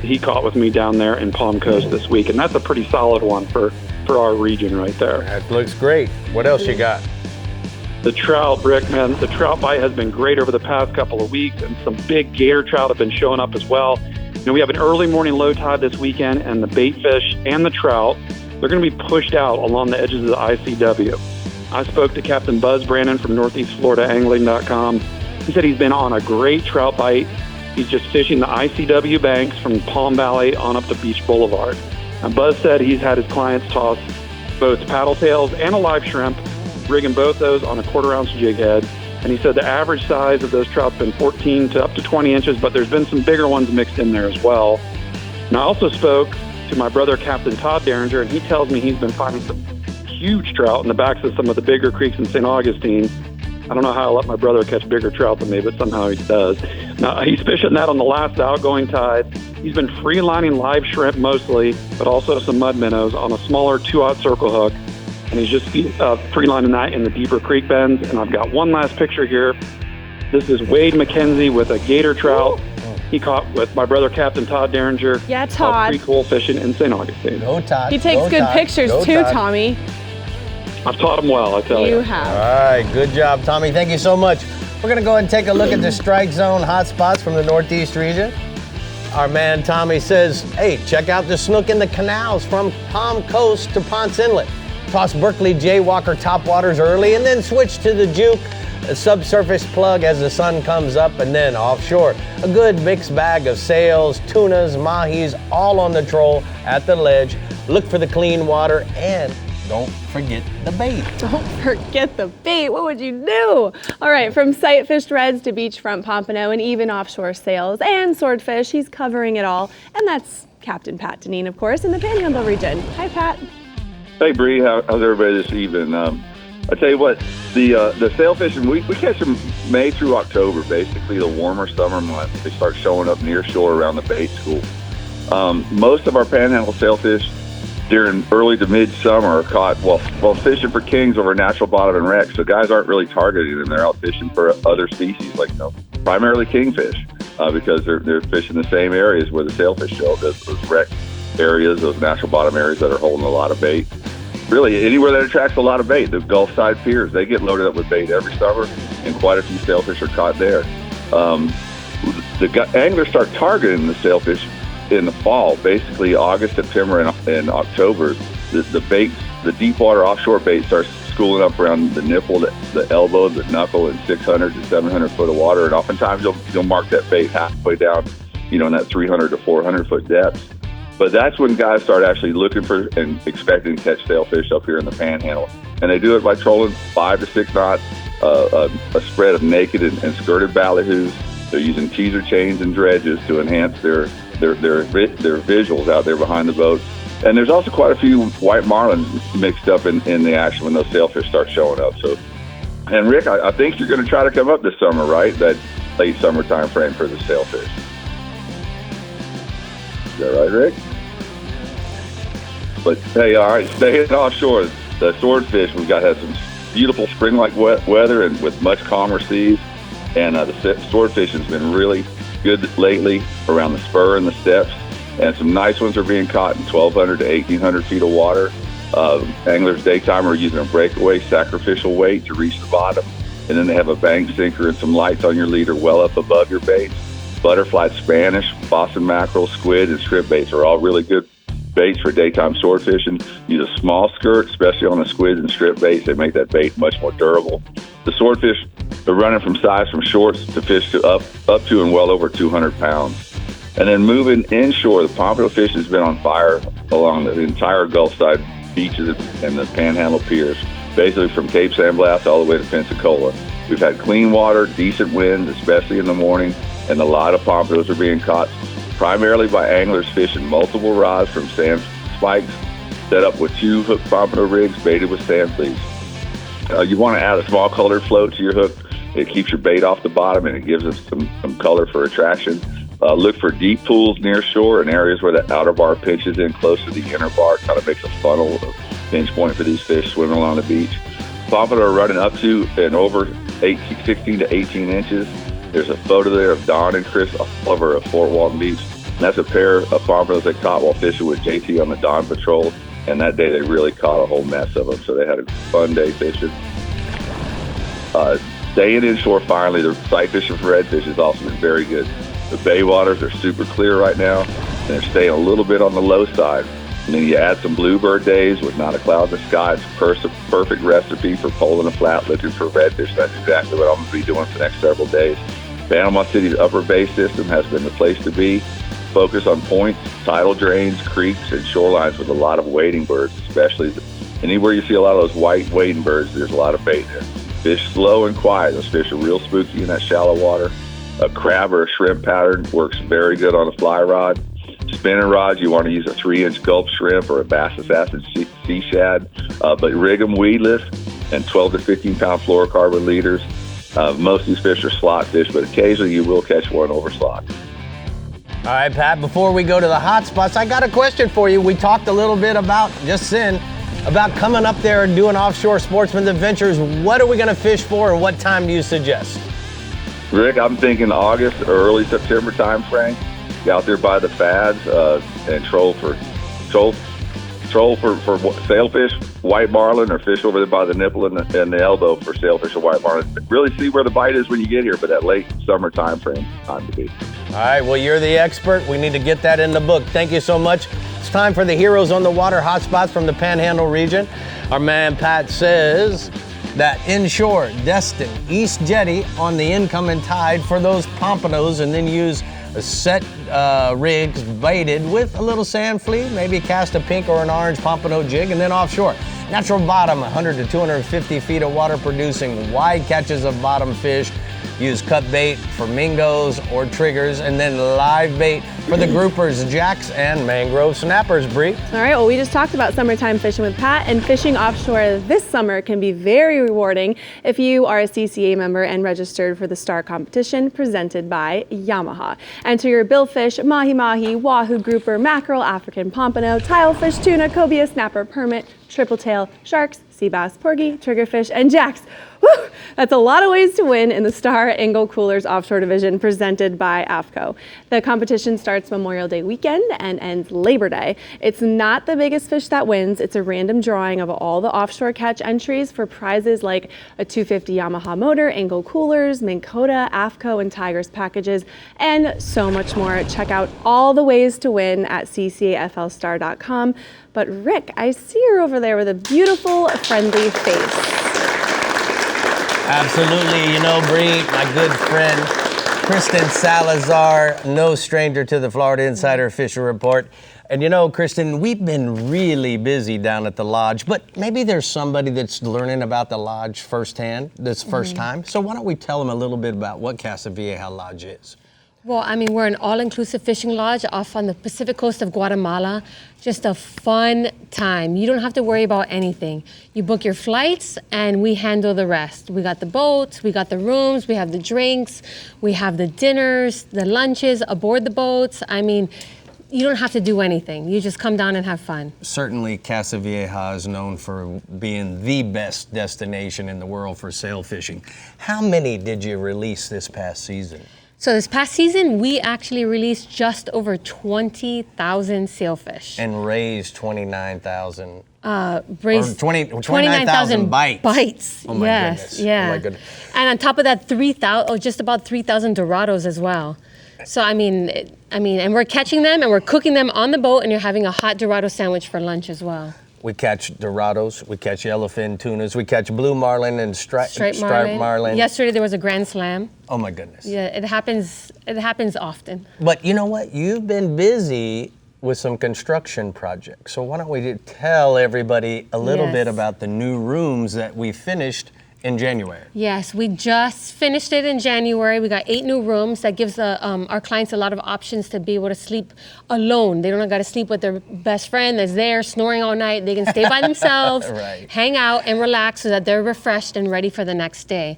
he caught with me down there in Palm Coast this week. And that's a pretty solid one for our region right there. That looks great. What else you got? The trout, Rick, man, the trout bite has been great over the past couple of weeks, and some big gator trout have been showing up as well. You know, we have an early morning low tide this weekend, and the bait fish and the trout, they're going to be pushed out along the edges of the ICW. I spoke to Captain Buzz Brandon from NortheastFloridaAngling.com. He said he's been on a great trout bite. He's just fishing the ICW banks from Palm Valley on up to Beach Boulevard. And Buzz said he's had his clients toss both paddle tails and a live shrimp, rigging both those on a 1/4 ounce jig head. And he said the average size of those trout's been 14 to up to 20 inches, but there's been some bigger ones mixed in there as well. And I also spoke to my brother, Captain Todd Derringer, and he tells me he's been finding some huge trout in the backs of some of the bigger creeks in St. Augustine. I don't know how I let my brother catch bigger trout than me, but somehow he does. Now, he's fishing that on the last outgoing tide. He's been free-lining live shrimp mostly, but also some mud minnows on a smaller 2/0 circle hook. And he's just free-lining that in the deeper creek bends. And I've got one last picture here. This is Wade McKenzie with a gator trout he caught with my brother, Captain Todd Derringer. Yeah, Todd. Pretty cool fishing in St. Augustine. Go, Todd. He takes good pictures too, Tommy. I've taught him well, I tell you. You have. All right, good job, Tommy. Thank you so much. We're going to go ahead and take a look at the strike zone hotspots from the Northeast region. Our man Tommy says, hey, check out the snook in the canals from Palm Coast to Ponce Inlet. Toss Berkeley Jaywalker topwaters early and then switch to the Juke, a subsurface plug as the sun comes up, and then offshore. A good mixed bag of sails, tunas, mahis, all on the troll at the ledge. Look for the clean water and don't forget the bait. Don't forget the bait. What would you do? All right, from sight-fished reds to beachfront pompano and even offshore sails and swordfish, he's covering it all. And that's Captain Pat Deneen, of course, in the Panhandle region. Hi, Pat. Hey, Bree, how's everybody this evening? I tell you what, the sailfish, we catch them May through October, basically the warmer summer months. They start showing up near shore around the bait school. Most of our panhandle sailfish during early to mid-summer are caught while fishing for kings over natural bottom and wrecks. So guys aren't really targeting them. They're out fishing for other species, like primarily kingfish, because they're fishing the same areas where the sailfish show up, those wreck areas, those natural bottom areas that are holding a lot of bait. Really, anywhere that attracts a lot of bait. The Gulf side piers, they get loaded up with bait every summer, and quite a few sailfish are caught there. The anglers start targeting the sailfish in the fall, basically August, September, and October. The baits, the deep water offshore bait starts schooling up around the nipple, the elbow, the knuckle, in 600 to 700 foot of water, and oftentimes you'll mark that bait halfway down, in that 300 to 400 foot depth. But that's when guys start actually looking for and expecting to catch sailfish up here in the Panhandle. And they do it by trolling 5 to 6 knots, a spread of naked and skirted ballyhoos. They're using teaser chains and dredges to enhance their visuals out there behind the boat. And there's also quite a few white marlins mixed up in the action when those sailfish start showing up. So, and Rick, I think you're going to try to come up this summer, right? That late summer time frame for the sailfish. Is that right, Rick? But hey, all right, staying offshore, the swordfish, we've got had some beautiful spring-like weather and with much calmer seas. And the swordfish has been really good lately around the spur and the steps. And some nice ones are being caught in 1,200 to 1,800 feet of water. Anglers daytime are using a breakaway sacrificial weight to reach the bottom. And then they have a bank sinker and some lights on your leader well up above your baits. Butterfly Spanish, Boston mackerel, squid, and shrimp baits are all really good baits for daytime sword fishing. Use a small skirt, especially on the squids and strip baits. They make that bait much more durable. The swordfish are running from size from shorts to fish to up to and well over 200 pounds. And then moving inshore, the pompano fish has been on fire along the entire Gulf side beaches and the Panhandle piers, basically from Cape San Blas all the way to Pensacola. We've had clean water, decent winds, especially in the morning, and a lot of pompanos are being caught primarily by anglers fishing multiple rods from sand spikes set up with 2 hook pompano rigs baited with sand fleas. You want to add a small colored float to your hook. It keeps your bait off the bottom and it gives us some color for attraction. Look for deep pools near shore and areas where the outer bar pinches in close to the inner bar. Kind of makes a funnel, a pinch point for these fish swimming along the beach. Pompano are running up to and over 16 to 18 inches. There's a photo there of Don and Chris over at Fort Walton Beach. And that's a pair of pompanos they caught while fishing with JT on the Don Patrol. And that day they really caught a whole mess of them. So they had a fun day fishing. Staying inshore finally, the sight fishing for redfish has also been very good. The bay waters are super clear right now, and they're staying a little bit on the low side. And then you add some bluebird days with not a cloud in the sky. It's a perfect recipe for poling a flat looking for redfish. That's exactly what I'm going to be doing for the next several days. Panama City's upper bay system has been the place to be. Focus on points, tidal drains, creeks, and shorelines with a lot of wading birds, especially anywhere you see a lot of those white wading birds, there's a lot of bait there. Fish slow and quiet. Those fish are real spooky in that shallow water. A crab or a shrimp pattern works very good on a fly rod. Spinning rods, you want to use a 3-inch gulp shrimp or a bass acid sea shad, but rig them weedless and 12 to 15 pound fluorocarbon leaders. Most of these fish are slot fish, but occasionally you will catch one over slot. All right, Pat, before we go to the hot spots, I got a question for you. We talked a little bit about, just then, about coming up there and doing offshore sportsman adventures. What are we going to fish for and what time do you suggest? Rick, I'm thinking August or early September time frame. Get out there by the fads and troll for sailfish, white marlin, or fish over there by the nipple and the elbow for sailfish or white marlin. Really see where the bite is when you get here, but that late summer time frame, time to be. All right, well, you're the expert. We need to get that in the book. Thank you so much. It's time for the Heroes on the Water hotspots from the Panhandle region. Our man Pat says that inshore, Destin, East Jetty on the incoming tide for those pompanos, and then use a set rigs baited with a little sand flea, maybe cast a pink or an orange pompano jig, and then offshore. Natural bottom, 100 to 250 feet of water producing wide catches of bottom fish. Use cut bait for mingos or triggers, and then live bait for the groupers, jacks, and mangrove snappers, Bree. All right, well, we just talked about summertime fishing with Pat, and fishing offshore this summer can be very rewarding if you are a CCA member and registered for the STAR competition presented by Yamaha. Enter your billfish, mahi-mahi, wahoo grouper, mackerel, African pompano, tilefish, tuna, cobia, snapper, permit, triple tail, sharks, sea bass, porgy, triggerfish, and jacks. Woo! That's a lot of ways to win in the Star Angle Coolers Offshore Division presented by AFCO. The competition starts Memorial Day weekend and ends Labor Day. It's not the biggest fish that wins. It's a random drawing of all the offshore catch entries for prizes like a 250 Yamaha motor, Angle Coolers, Minn Kota, AFCO, and Tigers packages, and so much more. Check out all the ways to win at ccaflstar.com. But Rick, I see you're over there with a beautiful, friendly face. Absolutely. You know, Bree, my good friend, Kristen Salazar, no stranger to the Florida Insider Fisher Report. And you know, Kristen, we've been really busy down at the lodge, but maybe there's somebody that's learning about the lodge firsthand, this first time. So why don't we tell them a little bit about what Casa Vieja Lodge is? Well, I mean, we're an all-inclusive fishing lodge off on the Pacific coast of Guatemala. Just a fun time. You don't have to worry about anything. You book your flights and we handle the rest. We got the boats, we got the rooms, we have the drinks, we have the dinners, the lunches aboard the boats. I mean, you don't have to do anything. You just come down and have fun. Certainly, Casa Vieja is known for being the best destination in the world for sail fishing. How many did you release this past season? So this past season, we actually released just over 20,000 sailfish. And raised 29,000. Raised 29,000 bites. Bites. Oh my yes, goodness. yeah. Oh my goodness. And on top of that, just about 3,000 Dorados as well. So I mean, and we're catching them and we're cooking them on the boat, and you're having a hot Dorado sandwich for lunch as well. We catch Dorados, we catch yellowfin tunas, we catch blue marlin and striped marlin. Yesterday there was a Grand Slam. Oh my goodness. Yeah, it happens often. But you know what? You've been busy with some construction projects. So why don't we tell everybody a little bit about the new rooms that we finished in January? Yes, we just finished it in January. We got 8 new rooms. That gives our clients a lot of options to be able to sleep alone. They don't got to sleep with their best friend that's there snoring all night. They can stay by themselves, Right. hang out and relax so that they're refreshed and ready for the next day.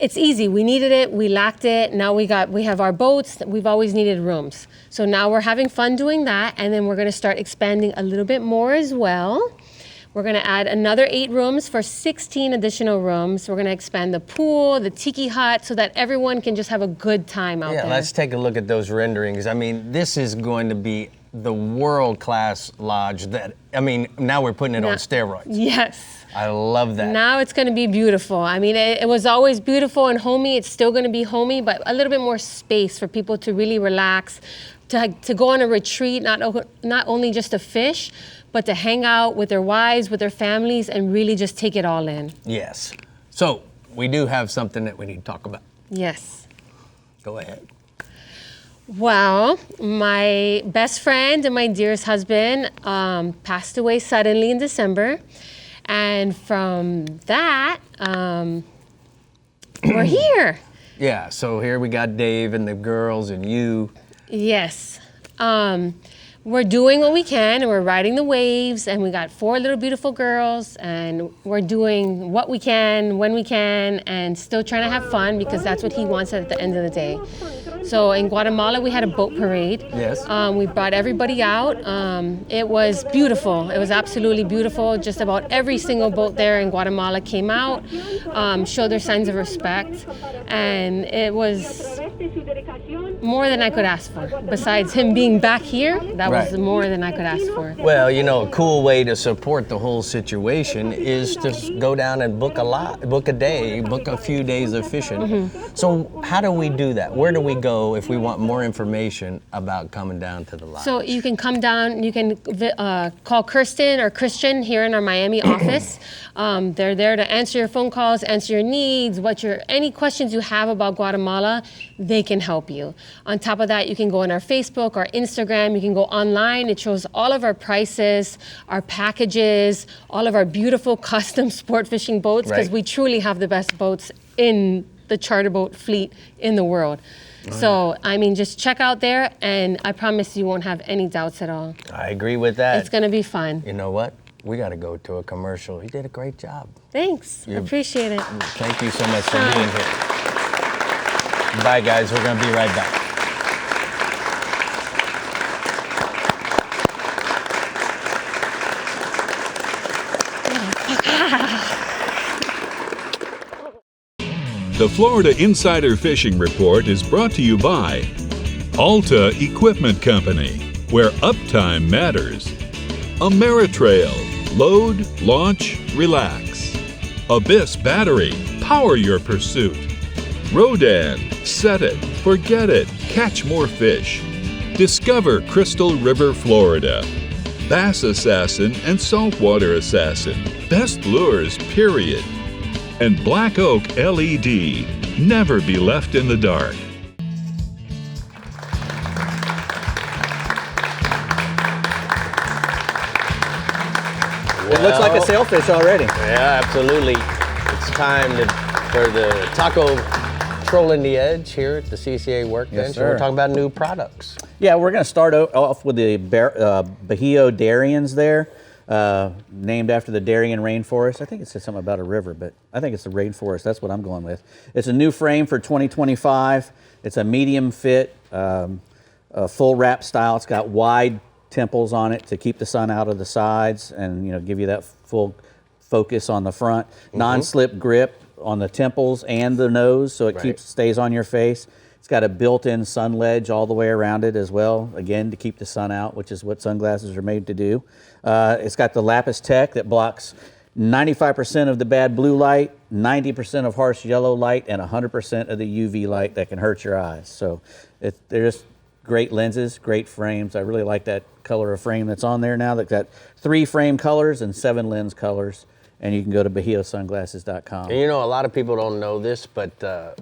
It's easy. We needed it. We lacked it. Now we have our boats. We've always needed rooms. So now we're having fun doing that, and then we're going to start expanding a little bit more as well. We're going to add another 8 rooms for 16 additional rooms. We're going to expand the pool, the tiki hut, so that everyone can just have a good time out there. Yeah, let's take a look at those renderings. I mean, this is going to be the world-class lodge now we're putting it on steroids. Yes. I love that. Now it's going to be beautiful. I mean, it was always beautiful and homey. It's still going to be homey, but a little bit more space for people to really relax, to go on a retreat, not only just to fish, but to hang out with their wives, with their families, and really just take it all in. Yes. So we do have something that we need to talk about. Yes. Go ahead. Well, my best friend and my dearest husband passed away suddenly in December. And from that, we're here. Yeah, so here we got Dave and the girls and you. Yes. We're doing what we can, and we're riding the waves, and we got 4 little beautiful girls, and we're doing what we can, when we can, and still trying to have fun, because that's what he wants at the end of the day. So in Guatemala, we had a boat parade. Yes. We brought everybody out. It was beautiful. It was absolutely beautiful. Just about every single boat there in Guatemala came out, showed their signs of respect, and it was more than I could ask for. Besides him being back here, that was more than I could ask for. Well, you know, a cool way to support the whole situation is to go down and book a few days of fishing. Mm-hmm. So how do we do that? Where do we go if we want more information about coming down to the lodge? So you can come down, you can call Kirsten or Christian here in our Miami office. They're there to answer your phone calls, answer your needs, any questions you have about Guatemala, they can help you. On top of that, you can go on our Facebook, our Instagram, you can go online. It shows all of our prices, our packages, all of our beautiful custom sport fishing boats, because we truly have the best boats in the charter boat fleet in the world. So, I mean, just check out there, and I promise you won't have any doubts at all. I agree with that. It's going to be fun. You know what? We got to go to a commercial. You did a great job. Thanks. Appreciate it. Thank you so much for being here. Bye, guys. We're going to be right back. The Florida Insider Fishing Report is brought to you by Alta Equipment Company, where uptime matters. Ameritrail, load, launch, relax. Abyss Battery, power your pursuit. Rodan, set it, forget it, catch more fish. Discover Crystal River, Florida. Bass Assassin and Saltwater Assassin, best lures, period. And Black Oak LED, never be left in the dark. It looks like a sailfish already. Yeah, absolutely. It's time for the taco trolling the edge here at the CCA workbench. Yes, sir. We're talking about new products. Yeah, we're going to start off with the Bajío Darians there, named after the Darien rainforest. I think it said something about a river, but I think it's the rainforest. That's what I'm going with. It's a new frame for 2025. It's a medium fit, full wrap style. It's got wide temples on it to keep the sun out of the sides and, you know, give you that full focus on the front. Non-slip grip on the temples and the nose, so it stays on your face. It's got a built-in sun ledge all the way around it as well, again, to keep the sun out, which is what sunglasses are made to do. It's got the lapis tech that blocks 95% of the bad blue light, 90% of harsh yellow light, and 100% of the UV light that can hurt your eyes. So they're just great lenses, great frames. I really like that color of frame that's on there now. They've got 3 frame colors and 7 lens colors. And you can go to BajíoSunglasses.com. And you know, a lot of people don't know this, but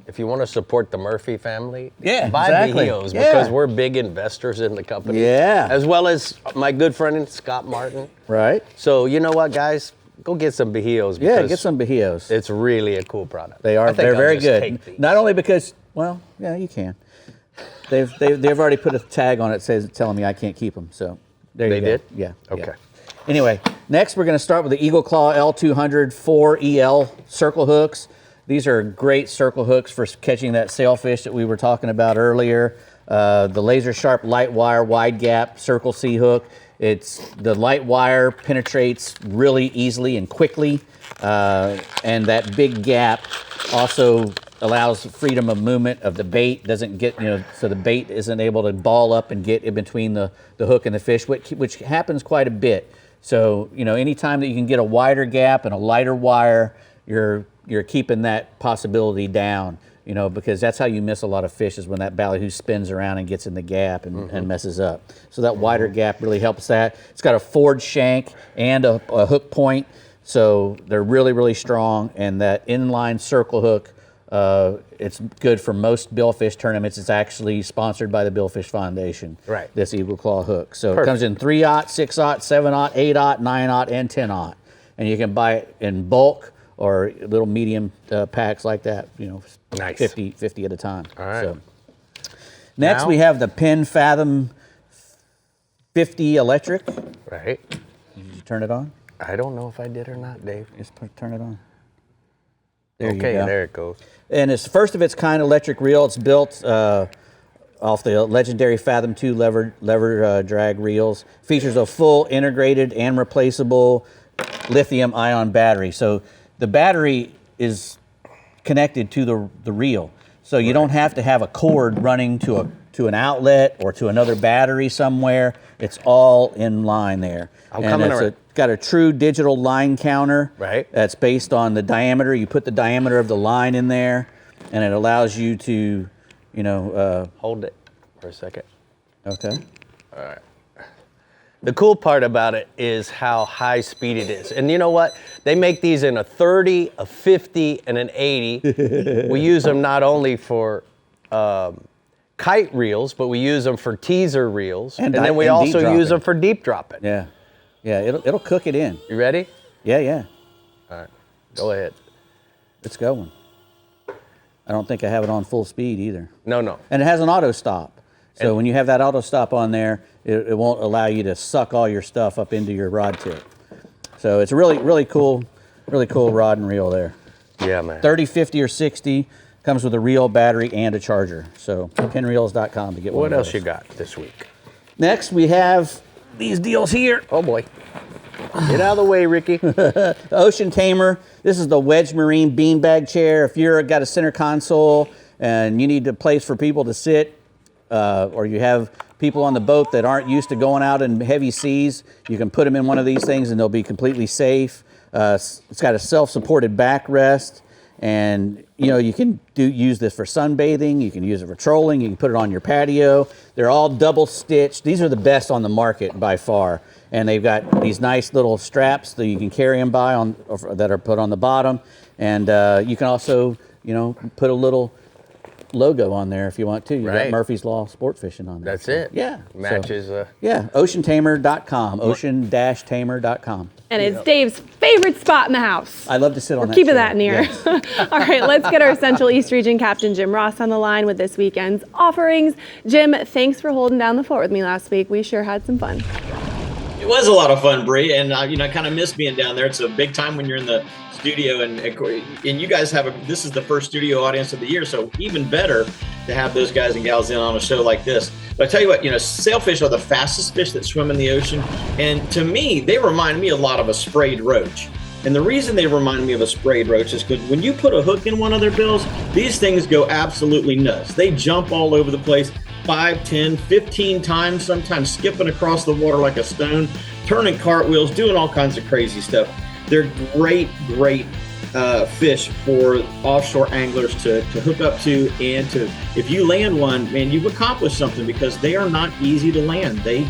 if you want to support the Murphy family, buy Bajíos, because we're big investors in the company. Yeah. As well as my good friend Scott Martin. Right. So you know what, guys? Go get some Bajíos. Yeah, get some Bajíos. It's really a cool product. They are. They're very good. Not only because, well, yeah, you can. They've already put a tag on it telling me I can't keep them. So there you go. They did? Yeah. Okay. Yeah. Anyway, next we're going to start with the Eagle Claw L200 4EL circle hooks. These are great circle hooks for catching that sailfish that we were talking about earlier. The laser sharp light wire wide gap circle C hook. The light wire penetrates really easily and quickly, and that big gap also allows freedom of movement of the bait. Doesn't get, so the bait isn't able to ball up and get in between the hook and the fish, which happens quite a bit. So, anytime that you can get a wider gap and a lighter wire, you're keeping that possibility down, because that's how you miss a lot of fish, is when that ballyhoo spins around and gets in the gap and messes up. So that wider gap really helps that. It's got a forged shank and a hook point, so they're really, really strong. And that inline circle hook, it's good for most billfish tournaments. It's actually sponsored by the Billfish Foundation. Right. This Eagle Claw hook. So It comes in 3/0, 6/0, 7/0, 8/0, 9/0, and 10/0. And you can buy it in bulk or little medium packs like that. Nice. 50 at a time. All right. So. Next we have the Penn Fathom 50 electric. Right. Did you turn it on? I don't know if I did or not, Dave. Just turn it on. There okay, you go. There it goes. And it's the first of its kind electric reel. It's built off the legendary Fathom 2 lever drag reels. Features a full integrated and replaceable lithium ion battery. So the battery is connected to the reel. So you don't have to have a cord running to an outlet or to another battery somewhere. It's all in line there. It's got a true digital line counter. Right. That's based on the diameter. You put the diameter of the line in there, and it allows you to, hold it for a second. Okay. All right. The cool part about it is how high speed it is. And you know what? They make these in a 30, a 50, and an 80. We use them not only for kite reels, but we use them for teaser reels. And then we also use them for deep dropping. Yeah. Yeah, it'll cook it in. You ready? Yeah. All right, go ahead. It's going. I don't think I have it on full speed either. No. And it has an auto stop. So when you have that auto stop on there, it won't allow you to suck all your stuff up into your rod tip. So it's a really cool rod and reel there. Yeah, man. 30, 50, or 60. Comes with a reel, battery, and a charger. So penreels.com to get one. What of else those. you got this week? Next, we have these deals here. Oh boy. Get out of the way, Ricky. Ocean Tamer. This is the Wedge Marine beanbag chair. If you're got a center console and you need a place for people to sit, or you have people on the boat that aren't used to going out in heavy seas, you can put them in one of these things and they'll be completely safe. It's got a self-supported backrest, and you can use this for sunbathing. You can use it for trolling. You can put it on your patio. They're all double stitched. These are the best on the market by far. And they've got these nice little straps that you can carry them by that are put on the bottom. And you can also, put a little logo on there if you want to. You got Murphy's Law Sport Fishing on there. That's it. Yeah. Matches. Oceantamer.com. Ocean-tamer.com. And it's Dave's favorite spot in the house. I love to sit on that. We're keeping chair. that near. Yes. All right, let's get our Central East Region Captain Jim Ross on the line with this weekend's offerings. Jim, thanks for holding down the fort with me last week. We sure had some fun. It was a lot of fun, Bree, and I kind of miss being down there. It's a big time when you're in the studio, and you guys this is the first studio audience of the year, so even better. to have those guys and gals in on a show like this. But I tell you what, sailfish are the fastest fish that swim in the ocean. And to me, they remind me a lot of a sprayed roach. And the reason they remind me of a sprayed roach is because when you put a hook in one of their bills, these things go absolutely nuts. They jump all over the place 5, 10, 15 times, sometimes skipping across the water like a stone, turning cartwheels, doing all kinds of crazy stuff. They're great fish for offshore anglers to hook up to, and if you land one, man, you've accomplished something, because they are not easy to land. They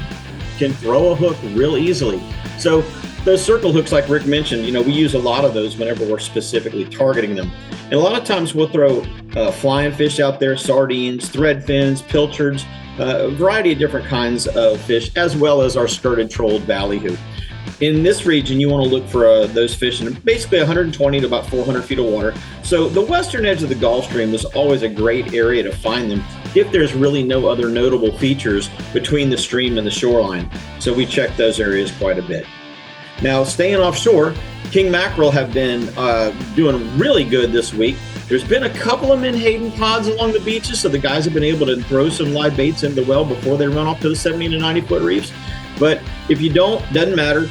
can throw a hook real easily. So those circle hooks, like Rick mentioned, we use a lot of those whenever we're specifically targeting them. And a lot of times we'll throw flying fish out there, sardines, thread fins, pilchards, a variety of different kinds of fish, as well as our skirted trolled ballyhoo. In this region, you want to look for those fish in basically 120 to about 400 feet of water. So the western edge of the Gulf Stream is always a great area to find them if there's really no other notable features between the stream and the shoreline. So we check those areas quite a bit. Now, staying offshore, king mackerel have been doing really good this week. There's been a couple of menhaden pods along the beaches, so the guys have been able to throw some live baits into the well before they run off to the 70 to 90 foot reefs. But if you don't, doesn't matter.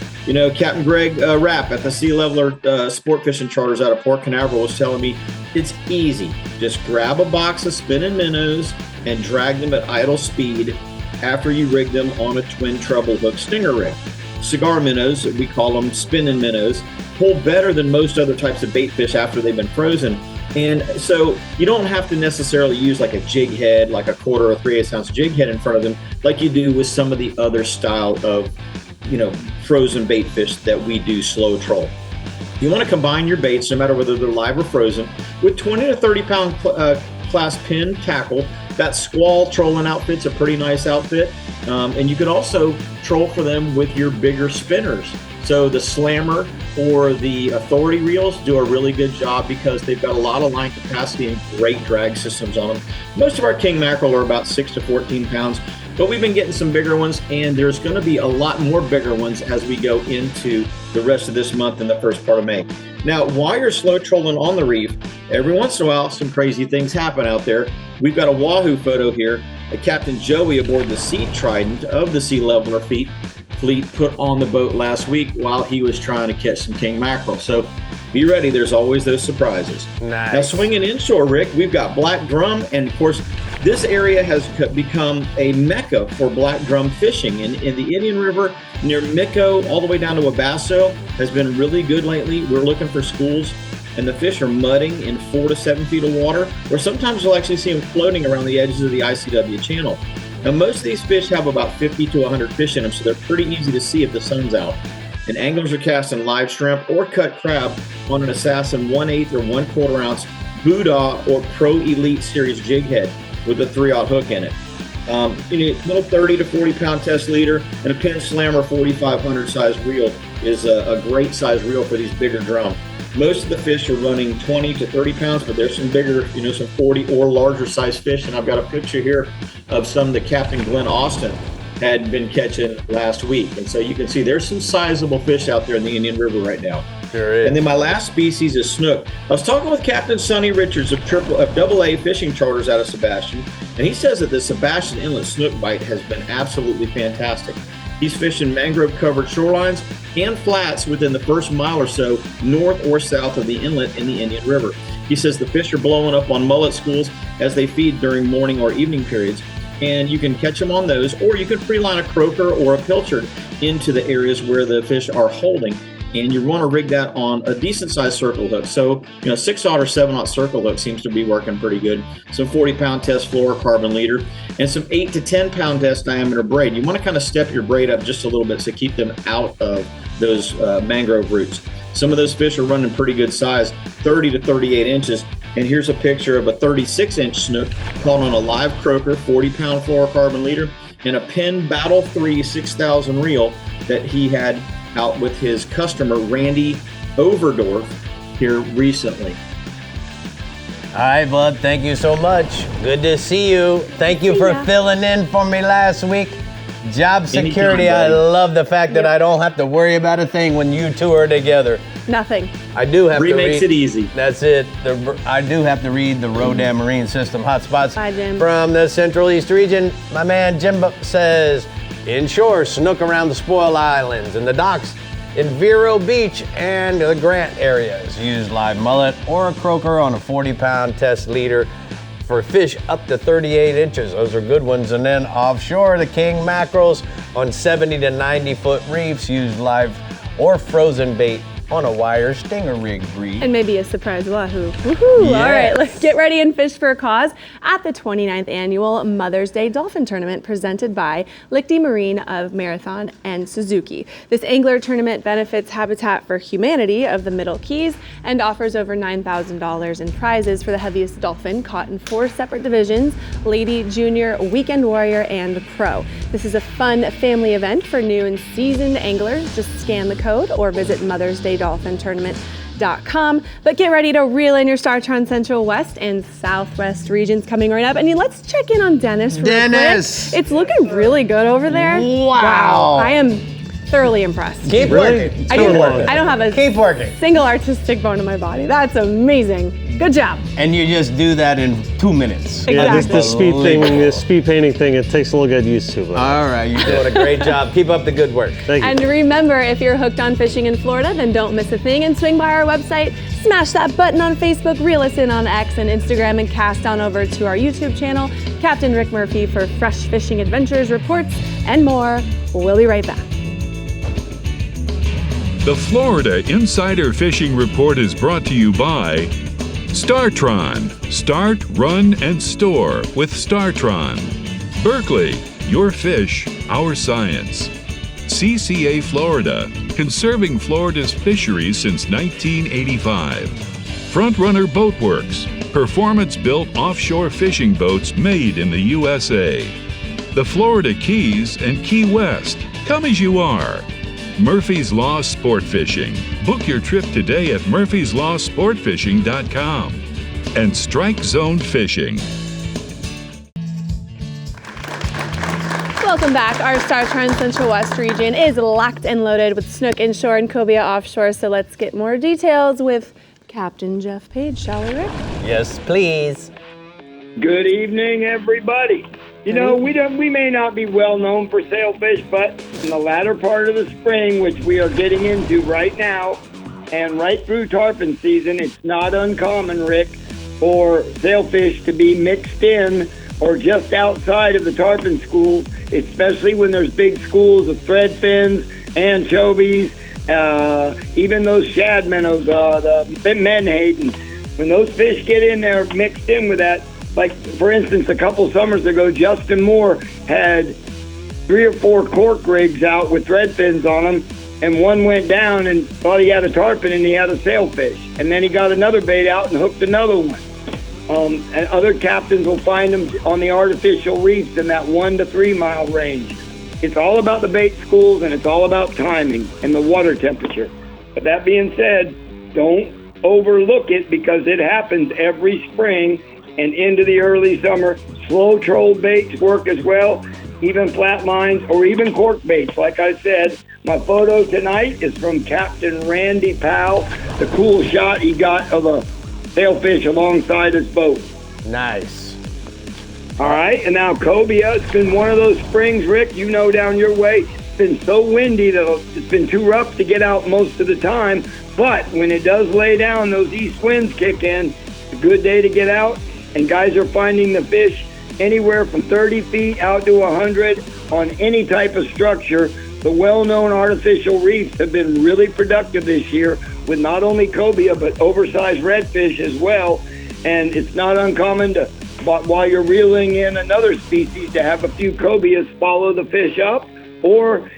Captain Greg Rapp at the Sea Leveler Sport Fishing Charters out of Port Canaveral was telling me it's easy. Just grab a box of spinning minnows and drag them at idle speed after you rig them on a twin treble hook stinger rig. Cigar minnows, we call them spinning minnows, pull better than most other types of bait fish after they've been frozen. And so you don't have to necessarily use like a jig head, like a 1/4 or 3/8 ounce jig head in front of them, like you do with some of the other style of, frozen bait fish that we do slow troll. You want to combine your baits, no matter whether they're live or frozen, with 20 to 30 pound class pin tackle. That Squall trolling outfit's a pretty nice outfit. And you could also troll for them with your bigger spinners. So the Slammer or the Authority reels do a really good job because they've got a lot of line capacity and great drag systems on them. Most of our king mackerel are about 6 to 14 pounds, but we've been getting some bigger ones, and there's going to be a lot more bigger ones as we go into the rest of this month and the first part of May. Now, while you're slow trolling on the reef, every once in a while, some crazy things happen out there. We've got a wahoo photo here that Captain Joey aboard the Sea Trident of the Sea Leveler fleet put on the boat last week while he was trying to catch some king mackerel. So be ready, there's always those surprises. Nice. Now, swinging inshore, Rick, we've got black drum, and of course, this area has become a mecca for black drum fishing. In the Indian River near Miko all the way down to Wabasso has been really good lately. We're looking for schools, and the fish are mudding in 4 to 7 feet of water, or sometimes you'll actually see them floating around the edges of the ICW channel. Now, most of these fish have about 50 to 100 fish in them, so they're pretty easy to see if the sun's out. And anglers are casting live shrimp or cut crab on an Assassin 1/8 or 1/4 ounce Buddha or Pro Elite Series jig head with a 3/0 hook in it. You need a little 30 to 40 pound test leader, and a Penn Slammer 4500 size reel is a great size reel for these bigger drum. Most of the fish are running 20 to 30 pounds, but there's some bigger, some 40 or larger size fish. And I've got a picture here of some that Captain Glenn Austin had been catching last week. And so you can see there's some sizable fish out there in the Indian River right now. There is. And then my last species is snook. I was talking with Captain Sonny Richards of AA Fishing Charters out of Sebastian, and he says that the Sebastian Inlet snook bite has been absolutely fantastic. He's fishing mangrove-covered shorelines and flats within the first mile or so north or south of the inlet in the Indian River. He says the fish are blowing up on mullet schools as they feed during morning or evening periods, and you can catch them on those, or you can free-line a croaker or a pilchard into the areas where the fish are holding, and you want to rig that on a decent-sized circle hook. So, 6/0 or 7/0 circle hook seems to be working pretty good. Some 40-pound test fluorocarbon leader, and some 8 to 10-pound test diameter braid. You want to kind of step your braid up just a little bit to keep them out of those mangrove roots. Some of those fish are running pretty good size, 30 to 38 inches. And here's a picture of a 36-inch snook caught on a live croaker, 40-pound fluorocarbon leader, and a Penn Battle 3 6000 reel that he had out with his customer, Randy Overdorf, here recently. All right, bud, thank you so much. Good to see you. Thank you for filling in for me last week. Job security. I love the fact that I don't have to worry about a thing when you two are together. Nothing. I do have Bree to makes read. it easy. That's it. I do have to read the Rodan Marine System hotspots. Hi, Jim. From the Central East region. My man Jim says, inshore, snook around the Spoil Islands and the docks in Vero Beach and the Grant areas. Use live mullet or a croaker on a 40-pound test leader for fish up to 38 inches. Those are good ones. And then offshore, the king mackerels on 70 to 90-foot reefs. Use live or frozen bait on a wire stinger rig breed. And maybe a surprise wahoo. Woohoo! Yes. All right, let's get ready and fish for a cause at the 29th annual Mother's Day Dolphin Tournament presented by Lichty Marine of Marathon and Suzuki. This angler tournament benefits Habitat for Humanity of the Middle Keys and offers over $9,000 in prizes for the heaviest dolphin caught in 4 separate divisions: Lady, Junior, Weekend Warrior, and Pro. This is a fun family event for new and seasoned anglers. Just scan the code or visit mothersdaydolphintournament.com. But get ready to reel in your StarTron Central West and Southwest regions coming right up. And let's check in on Dennis real Dennis! quick. It's looking really good over there. Wow. I am thoroughly impressed. Keep working. I don't have a Keep working. single artistic bone in my body. That's amazing. Good job. And you just do that in 2 minutes. Yeah, Exactly. this speed thing, this speed painting thing, it takes a little get used to. But All right, you Doing a great job. Keep up the good work. thank you. And remember, if you're hooked on fishing in Florida, then don't miss a thing and swing by our website, smash that button on Facebook, reel us in on X and Instagram, and cast on over to our YouTube channel, Captain Rick Murphy, for fresh fishing adventures, reports, and more. We'll be right back. The Florida Insider Fishing Report is brought to you by StarTron. Start, run, and store with StarTron. Berkeley, your fish, our science. CCA Florida, conserving Florida's fisheries since 1985. Frontrunner Boatworks, performance-built offshore fishing boats made in the USA. The Florida Keys and Key West, come as you are. Murphy's Law Sport Fishing. Book your trip today at murphyslawsportfishing.com. And Strike Zone Fishing. Welcome back. Our StarTron Central West region is locked and loaded with snook inshore and cobia offshore. So let's get more details with Captain Jeff Page, shall we, Rick? Yes, please. Good evening, everybody. You know, we may not be well known for sailfish, but in the latter part of the spring, which we are getting into right now, and right through tarpon season, it's not uncommon, Rick, for sailfish to be mixed in or just outside of the tarpon schools, especially when there's big schools of thread fins, anchovies, even those shad minnows, the menhaden. When those fish get in there mixed in with that, like, for instance, a couple summers ago, Justin Moore had 3 or 4 cork rigs out with thread fins on them, and one went down and thought he had a tarpon and he had a sailfish. And then he got another bait out and hooked another one. And other captains will find them on the artificial reefs in that 1 to 3 mile range. It's all about the bait schools, and it's all about timing and the water temperature. But that being said, don't overlook it, because it happens every spring and into the early summer. Slow troll baits work as well, even flat lines or even cork baits. Like I said, my photo tonight is from Captain Randy Powell, the cool shot he got of a sailfish alongside his boat. Nice. All right, and now cobia, it's been one of those springs, Rick, you know, down your way. It's been so windy that it's been too rough to get out most of the time, but when it does lay down, those east winds kick in. It's a good day to get out. And guys are finding the fish anywhere from 30 feet out to 100 on any type of structure. The well-known artificial reefs have been really productive this year with not only cobia, but oversized redfish as well. And it's not uncommon to, while you're reeling in another species, to have a few cobias follow the fish up, or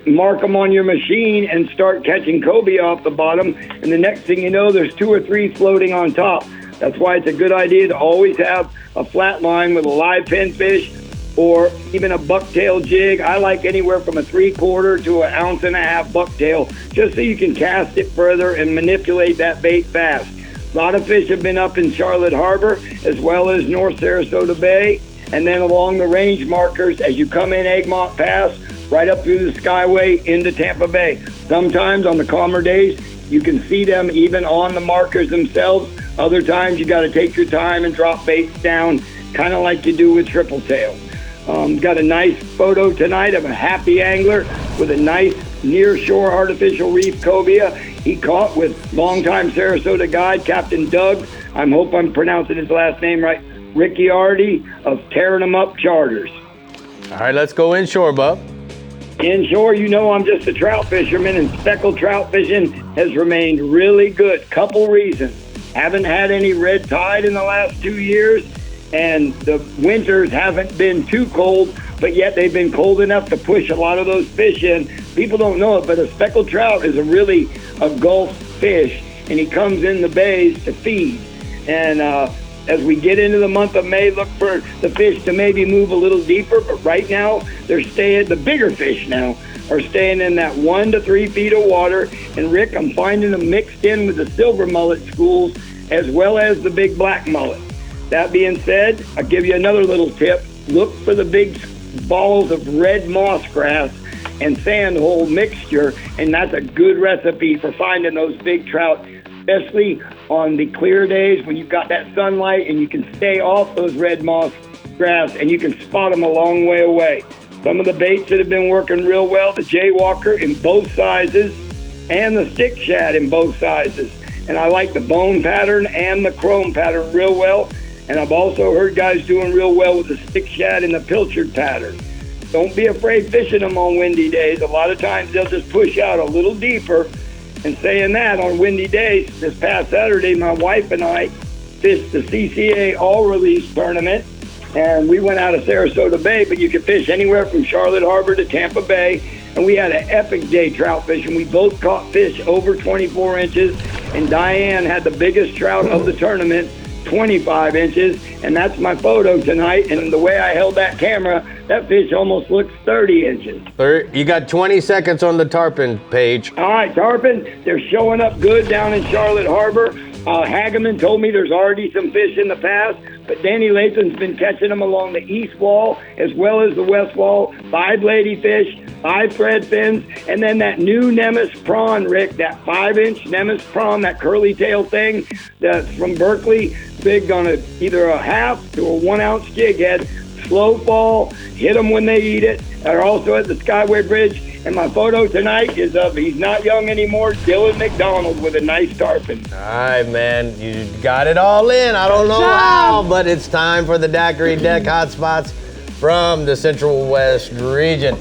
mark them on your machine and start catching cobia off the bottom. And the next thing you know, there's 2 or 3 floating on top. That's why it's a good idea to always have a flat line with a live pinfish or even a bucktail jig. I like anywhere from a 3/4 to 1.5 ounces bucktail, just so you can cast it further and manipulate that bait fast. A lot of fish have been up in Charlotte Harbor as well as North Sarasota Bay. and then along the range markers as you come in Egmont Pass, right up through the Skyway into Tampa Bay. Sometimes on the calmer days, you can see them even on the markers themselves. Other times you got to take your time and drop baits down, kind of like you do with triple tail. Got a nice photo tonight of a happy angler with a nice near shore artificial reef cobia. He caught with longtime Sarasota guide, Captain Doug. I hope I'm pronouncing his last name right. Ricciardi of Tearing 'em Up Charters. All right, let's go inshore, bub. Inshore, you know I'm just a trout fisherman, and speckled trout fishing has remained really good. Couple reasons. Haven't had any red tide in the last 2 years, and the winters haven't been too cold, but yet they've been cold enough to push a lot of those fish in. People don't know it, but a speckled trout is a Gulf fish, and he comes in the bays to feed. And as we get into the month of May, look for the fish to maybe move a little deeper, but right now they're staying, the bigger fish now are staying in that 1 to 3 feet of water. And Rick, I'm finding them mixed in with the silver mullet schools as well as the big black mullet. That being said, I'll give you another little tip. Look for the big balls of red moss grass and sand hole mixture, and that's a good recipe for finding those big trout, especially on the clear days when you've got that sunlight and you can stay off those red moss grass and you can spot them a long way away. Some of the baits that have been working real well, the Jaywalker in both sizes and the stick shad in both sizes. And I like the bone pattern and the chrome pattern real well. And I've also heard guys doing real well with the stick shad and the pilchard pattern. Don't be afraid fishing them on windy days. A lot of times they'll just push out a little deeper. And saying that, on windy days, this past Saturday, my wife and I fished the CCA all-release tournament, and we went out of Sarasota Bay, but you could fish anywhere from Charlotte Harbor to Tampa Bay, and we had an epic day trout fishing. We both caught fish over 24 inches, and Diane had the biggest trout of the tournament, 25 inches, and that's my photo tonight. And the way I held that camera, that fish almost looks 30 inches. You got 20 seconds on the tarpon page. All right, tarpon, they're showing up good down in Charlotte Harbor. Hageman told me there's already some fish in the past, but Danny Lathan's been catching them along the east wall as well as the west wall. 5 ladyfish, 5 thread fins, and then that new Nemes prawn, Rick, that 5-inch Nemes prawn, that curly tail thing that's from Berkeley, big on either a half to a 1-ounce jig head. Slow fall, hit them when they eat it. They're also at the Skyway Bridge. And my photo tonight is of, he's not young anymore, Dylan McDonald with a nice tarpon. All right, man, you got it all in. I don't know how, but it's time for the Daiquiri Deck Hotspots from the Central West region.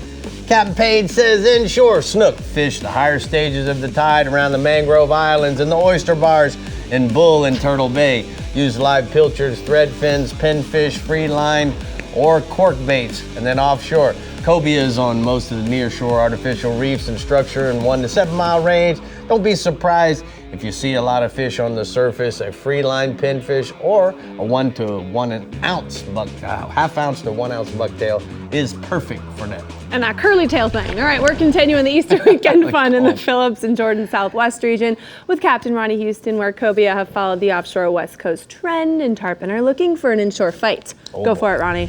Captain Page says inshore, snook, fish the higher stages of the tide around the mangrove islands and the oyster bars in Bull and Turtle Bay. Use live pilchards, thread fins, pinfish, free line, or cork baits. And then offshore, cobias on most of the nearshore artificial reefs and structure in 1 to 7 mile range. Don't be surprised if you see a lot of fish on the surface. A free line pinfish or a 1 to 1 ounce half ounce to 1 ounce bucktail is perfect for that. And that curly tail thing. All right, we're continuing the Easter weekend fun in the Phillips and Jordan Southwest region with Captain Ronnie Houston, where cobia have followed the offshore West Coast trend and tarpon are looking for an inshore fight. Go for it, Ronnie.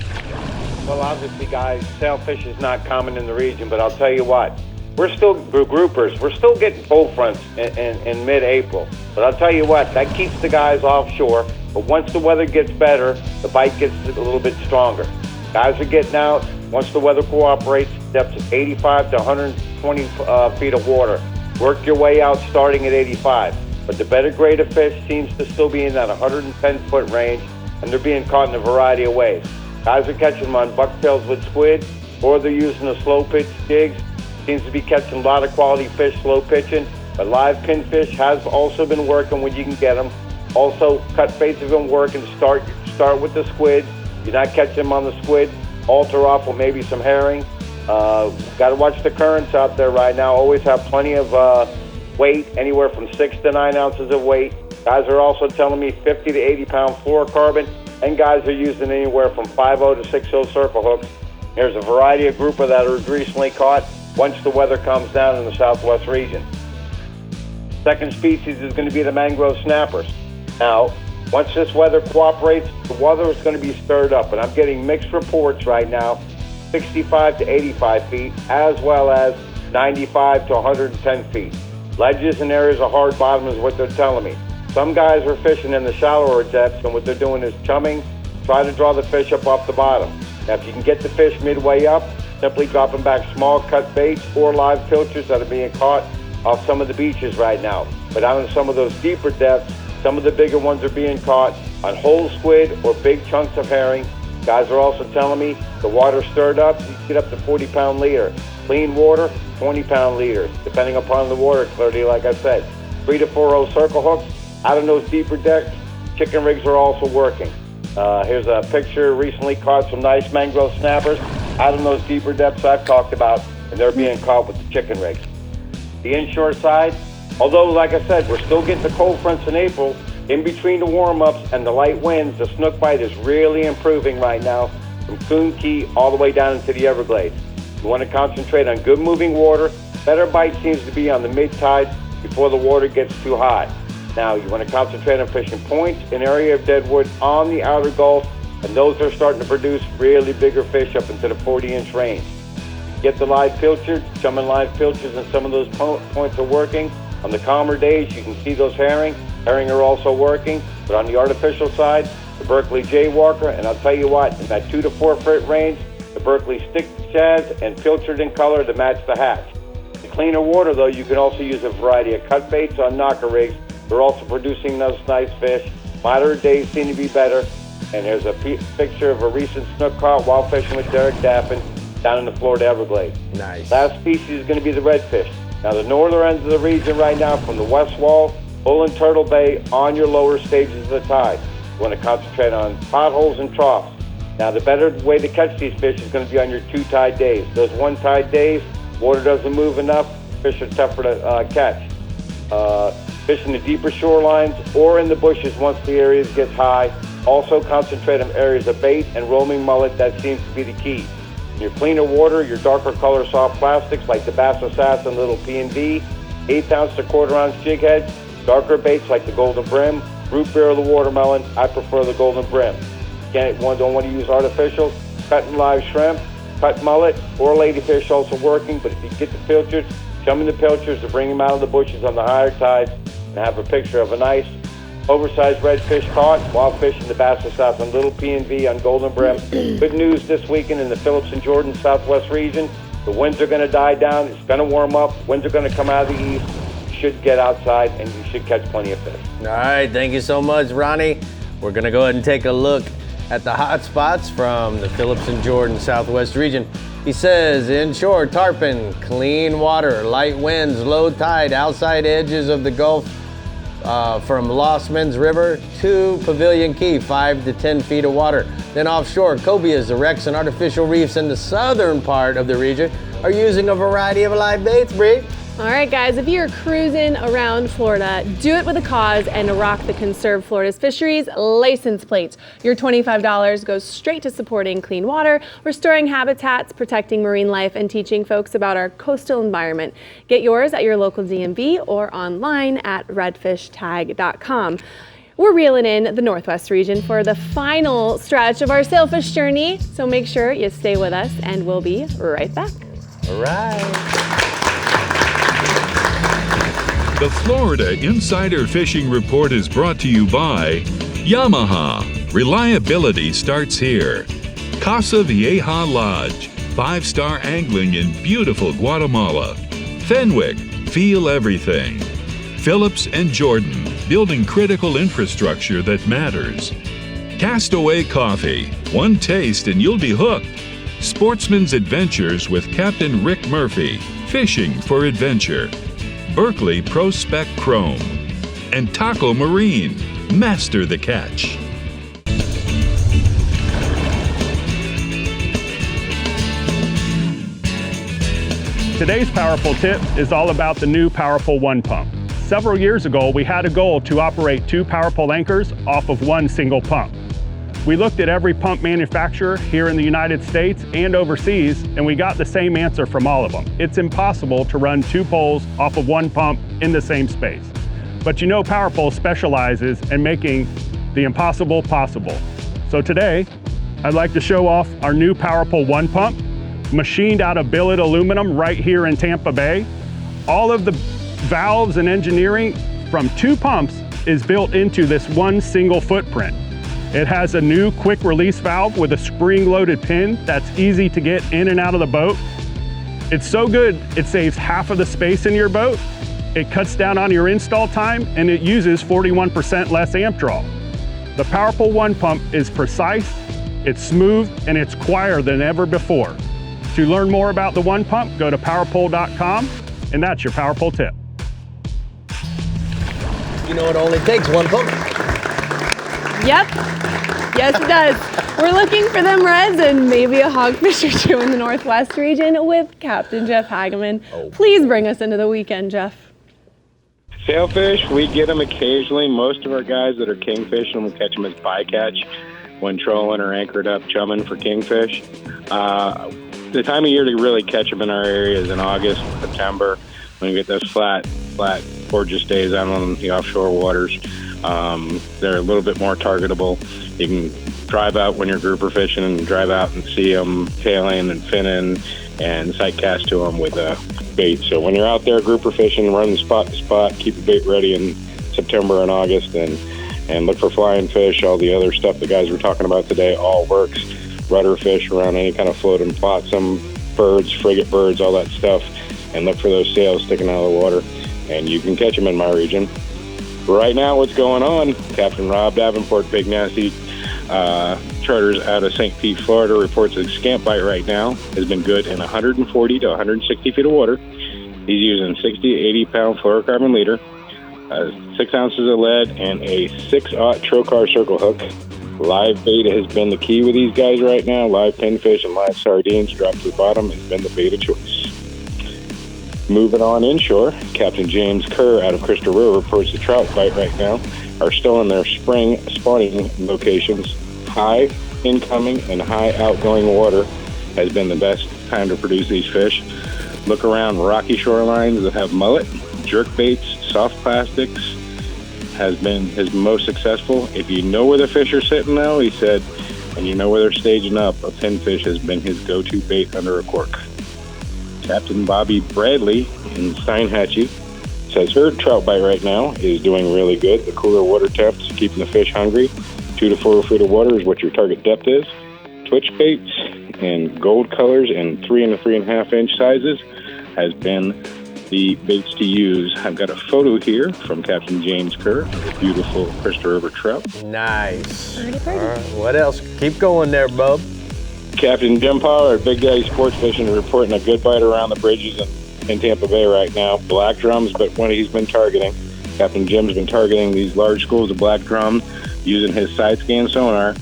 Well, obviously, guys, sailfish is not common in the region, but I'll tell you what, we're still groupers. We're still getting cold fronts in mid-April. But I'll tell you what, that keeps the guys offshore. But once the weather gets better, the bite gets a little bit stronger. Guys are getting out. Once the weather cooperates, depths of 85 to 120 feet of water. Work your way out starting at 85. But the better grade of fish seems to still be in that 110-foot range, and they're being caught in a variety of ways. Guys are catching them on bucktails with squid, or they're using the slow pitch jigs. Seems to be catching a lot of quality fish slow pitching, but live pinfish has also been working when you can get them. Also, cut baits have been working. Start with the squid. You're not catching them on the squid. Alter off with maybe some herring. Got to watch the currents out there right now. Always have plenty of weight, anywhere from 6 to 9 ounces of weight. Guys are also telling me 50 to 80 pound fluorocarbon, and guys are using anywhere from 5.0 to 6.0 circle hooks. There's a variety of grouper that are recently caught once the weather comes down in the southwest region. Second species is going to be the mangrove snappers. Now, Once this weather cooperates, the water is going to be stirred up, and I'm getting mixed reports right now, 65 to 85 feet, as well as 95 to 110 feet. Ledges and areas of hard bottom is what they're telling me. Some guys are fishing in the shallower depths, and what they're doing is chumming, try to draw the fish up off the bottom. Now, if you can get the fish midway up, simply dropping back small cut baits or live pilchers that are being caught off some of the beaches right now. But out in some of those deeper depths, some of the bigger ones are being caught on whole squid or big chunks of herring. Guys are also telling me the water stirred up, you get up to 40-pound leader. Clean water, 20-pound leaders, depending upon the water clarity, like I said. 3 to 4-0 circle hooks. Out in those deeper depths, chicken rigs are also working. Here's a picture, recently caught some nice mangrove snappers out in those deeper depths I've talked about, and they're being caught with the chicken rigs. The inshore side, although, like I said, we're still getting the cold fronts in April, in between the warm-ups and the light winds, the snook bite is really improving right now from Coon Key all the way down into the Everglades. You want to concentrate on good moving water. Better bite seems to be on the mid-tide before the water gets too high. Now, you want to concentrate on fishing points, an area of deadwood on the outer Gulf, and those are starting to produce really bigger fish up into the 40-inch range. Get the live pilchard, chumming live pilchards, and some of those points are working. On the calmer days, you can see those herring. Herring are also working, but on the artificial side, the Berkeley Jaywalker, and I'll tell you what, in that 2 to 4 foot range, the Berkeley stick shads and pilchard in color to match the hatch. The cleaner water, though, you can also use a variety of cut baits on knocker rigs. They're also producing those nice fish. Moderate days seem to be better. And there's a picture of a recent snook caught while fishing with Derek Daffin down in the Florida Everglades. Nice. Last species is going to be the redfish. Now, the northern ends of the region right now, from the West Wall, Bull and Turtle Bay, on your lower stages of the tide. You want to concentrate on potholes and troughs. Now, the better way to catch these fish is going to be on your 2 tide days. Those 1 tide days, water doesn't move enough, fish are tougher to catch. Fish in the deeper shorelines or in the bushes once the area gets high. Also concentrate on areas of bait and roaming mullet. That seems to be the key. In your cleaner water, your darker color soft plastics like the Bass Assassin Little P&V, 1/8 ounce to 1/4 ounce jig heads, darker baits like the Golden Brim, root beer or the watermelon. I prefer the Golden Brim. Don't want to use artificials. Cutting live shrimp, cut mullet, or ladyfish also working. But if you get the pilchards, chumming the pilchards to bring them out of the bushes on the higher tides, and have a picture of a nice oversized redfish caught while fishing the Bass Assassin Little P&V on Golden Brim. Good news this weekend in the Phillips and Jordan Southwest region. The winds are going to die down. It's going to warm up. Winds are going to come out of the east. You should get outside, and you should catch plenty of fish. All right, thank you so much, Ronnie. We're going to go ahead and take a look at the hot spots from the Phillips and Jordan Southwest region. He says, inshore, tarpon, clean water, light winds, low tide, outside edges of the Gulf, from Lost River to Pavilion Key, 5 to 10 feet of water. Then offshore, cobias, the wrecks, and artificial reefs in the southern part of the region are using a variety of live baits, Bree. All right, guys, if you're cruising around Florida, do it with a cause and rock the Conserve Florida's Fisheries license plates. Your $25 goes straight to supporting clean water, restoring habitats, protecting marine life, and teaching folks about our coastal environment. Get yours at your local DMV or online at redfishtag.com. We're reeling in the Northwest region for the final stretch of our sailfish journey, so make sure you stay with us, and we'll be right back. All right. The Florida Insider Fishing Report is brought to you by Yamaha. Reliability starts here. Casa Vieja Lodge, 5-star angling in beautiful Guatemala. Fenwick, feel everything. Phillips and Jordan, building critical infrastructure that matters. Castaway Coffee, one taste and you'll be hooked. Sportsman's Adventures with Captain Rick Murphy, fishing for adventure. Berkeley Prospec Chrome, and Taco Marine, master the catch. Today's Powerful Tip is all about the new Powerful One pump. Several years ago, we had a goal to operate 2 Powerful anchors off of 1 single pump. We looked at every pump manufacturer here in the United States and overseas, and we got the same answer from all of them. It's impossible to run 2 poles off of 1 pump in the same space. But you know Powerful specializes in making the impossible possible. So today, I'd like to show off our new Powerful 1 pump, machined out of billet aluminum right here in Tampa Bay. All of the valves and engineering from 2 pumps is built into this one single footprint. It has a new quick release valve with a spring-loaded pin that's easy to get in and out of the boat. It's so good, it saves half of the space in your boat, it cuts down on your install time, and it uses 41% less amp draw. The Powerful 1 pump is precise, it's smooth, and it's quieter than ever before. To learn more about the 1 pump, go to powerpole.com, and that's your Powerpole tip. You know it only takes 1 pump. Yep. Yes, it does. We're looking for them reds and maybe a hogfish or 2 in the Northwest region with Captain Jeff Hageman. Please bring us into the weekend, Jeff. Sailfish, we get them occasionally. Most of our guys that are kingfishing, we catch them as bycatch when trolling or anchored up chumming for kingfish. The time of year to really catch them in our area is in August, September, when we get those flat, gorgeous days out on the offshore waters. They're a little bit more targetable. You can drive out when you're grouper fishing and drive out and see them tailing and finning and sight cast to them with a bait. So when you're out there grouper fishing, run spot to spot, keep your bait ready in September and August, and look for flying fish. All the other stuff the guys were talking about today all works. Rudder fish around any kind of floating flotsam, birds, frigate birds, all that stuff, and look for those sails sticking out of the water, and you can catch them in my region. Right now, what's going on? Captain Rob Davenport, Big Nasty Charters out of St. Pete, Florida, reports that scamp bite right now has been good in 140 to 160 feet of water. He's using 60 to 80 pound fluorocarbon leader, 6 ounces of lead, and a 6/0 trocar circle hook. Live bait has been the key with these guys right now. Live pinfish and live sardines dropped to the bottom has been the bait of choice. Moving on inshore, Captain James Kerr out of Crystal River reports the trout bite right now are still in their spring spawning locations. High incoming and high outgoing water has been the best time to produce these fish. Look around rocky shorelines that have mullet, jerk baits, soft plastics has been his most successful. If you know where the fish are sitting now, he said, and you know where they're staging up, a pinfish has been his go-to bait under a cork. Captain Bobby Bradley in Steinhatchee says her trout bite right now is doing really good. The cooler water temps keeping the fish hungry. 2 to 4 feet of water is what your target depth is. Twitch baits and gold colors and 3 and 3.5 inch sizes has been the baits to use. I've got a photo here from Captain James Kerr of a beautiful Crystal River trout. Nice. All right, what else? Keep going there, bub. Captain Jim Pollard, Big Daddy Sports Fishing, reporting a good bite around the bridges in Tampa Bay right now. Black drums, but one he's been targeting. Captain Jim's been targeting these large schools of black drum using his side scan sonar,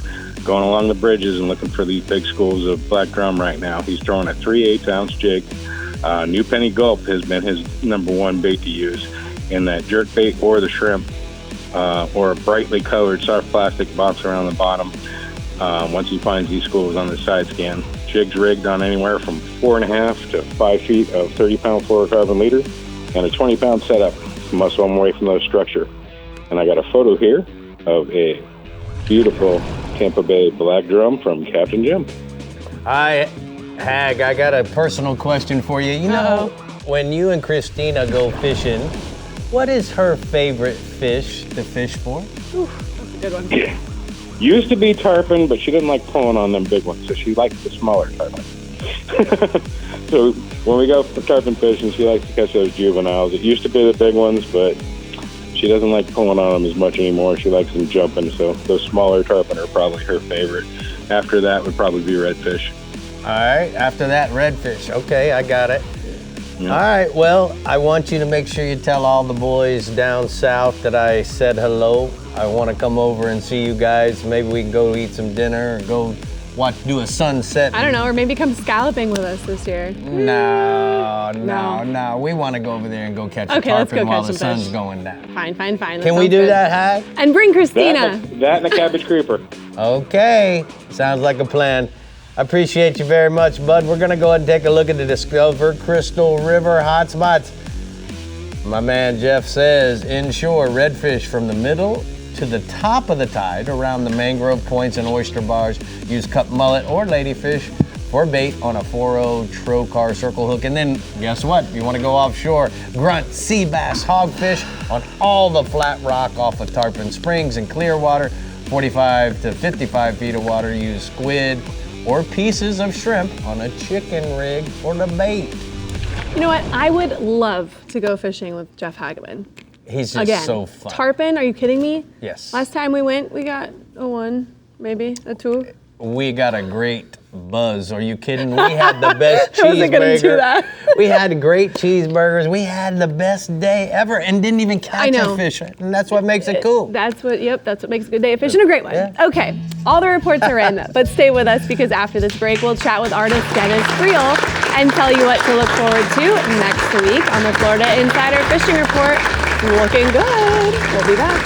going along the bridges and looking for these big schools of black drum right now. He's throwing a 3/8 ounce jig. New Penny Gulp has been his #1 bait to use in that jerk bait or the shrimp or a brightly colored soft plastic box around the bottom. Once he finds these schools on the side scan, jig's rigged on anywhere from 4.5 to 5 feet of 30-pound fluorocarbon leader and a 20-pound setup. Must one away from those structure. And I got a photo here of a beautiful Tampa Bay black drum from Captain Jim. Hi, Hag, I got a personal question for you. You know, when you and Christina go fishing, what is her favorite fish to fish for? Ooh, that's a good one. Yeah. Used to be tarpon, but she didn't like pulling on them big ones, so she likes the smaller tarpon. So when we go for tarpon fishing, she likes to catch those juveniles. It used to be the big ones, but she doesn't like pulling on them as much anymore. She likes them jumping, so those smaller tarpon are probably her favorite. After that would probably be redfish. All right, after that, redfish. Okay, I got it. All right, well, I want you to make sure you tell all the boys down south that I said hello. I want to come over and see you guys. Maybe we can go eat some dinner or go do a sunset. I don't know, or maybe come scalloping with us this year. No. We want to go over there and go catch a tarpon while the sun's going down. Fine. Can we do that, Hag? And bring Christina. That and a cabbage creeper. Okay, sounds like a plan. I appreciate you very much, bud. We're gonna go ahead and take a look at the Discover Crystal River hotspots. My man Jeff says inshore redfish from the middle to the top of the tide around the mangrove points and oyster bars. Use cut mullet or ladyfish for bait on a 4-0 trocar circle hook. And then guess what? If you want to go offshore, grunt, sea bass, hogfish on all the flat rock off of Tarpon Springs and Clearwater. 45 to 55 feet of water. Use squid or pieces of shrimp on a chicken rig for the bait. You know what? I would love to go fishing with Jeff Hageman. He's just Again, so fun. Tarpon, are you kidding me? Yes. Last time we went, we got a 1, maybe a 2. We got a great buzz. Are you kidding? We had the best I wasn't gonna do cheeseburger. that. We had great cheeseburgers. We had the best day ever and didn't even I catch know. a fish. And that's what makes it cool. That's what makes a good day of fishing, a great one. Yeah. Okay, all the reports are in, but stay with us because after this break, we'll chat with artist Dennis Friel and tell you what to look forward to next week on the Florida Insider Fishing Report. Looking good. We'll be back.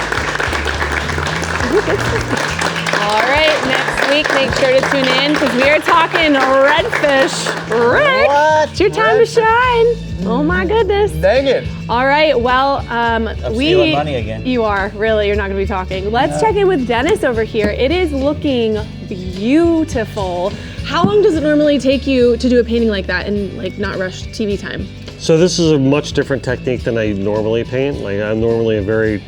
All right, next week, make sure to tune in because we are talking redfish. Rick, it's your time to shine. Oh my goodness. Dang it. All right, well, I'm stealing money again. You are, really, you're not gonna be talking. Let's check in with Dennis over here. It is looking beautiful. How long does it normally take you to do a painting like that and like not rush TV time? So this is a much different technique than I normally paint. Like I'm normally a very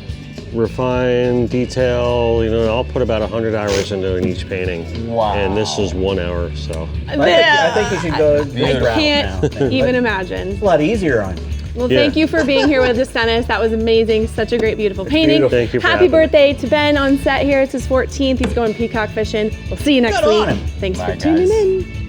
refined detail, I'll put about 100 hours into each painting. Wow. And this is 1 hour, so. I think you should go big I route can't now. even imagine. It's a lot easier on you. Well, Yeah. thank you for being here with us, Dennis. That was amazing. Such a great, beautiful painting. beautiful. Thank you for Happy having me. birthday to Ben on set here. It's his 14th. He's going peacock fishing. We'll see you next Good week. on him. Thanks Bye, for tuning guys. in.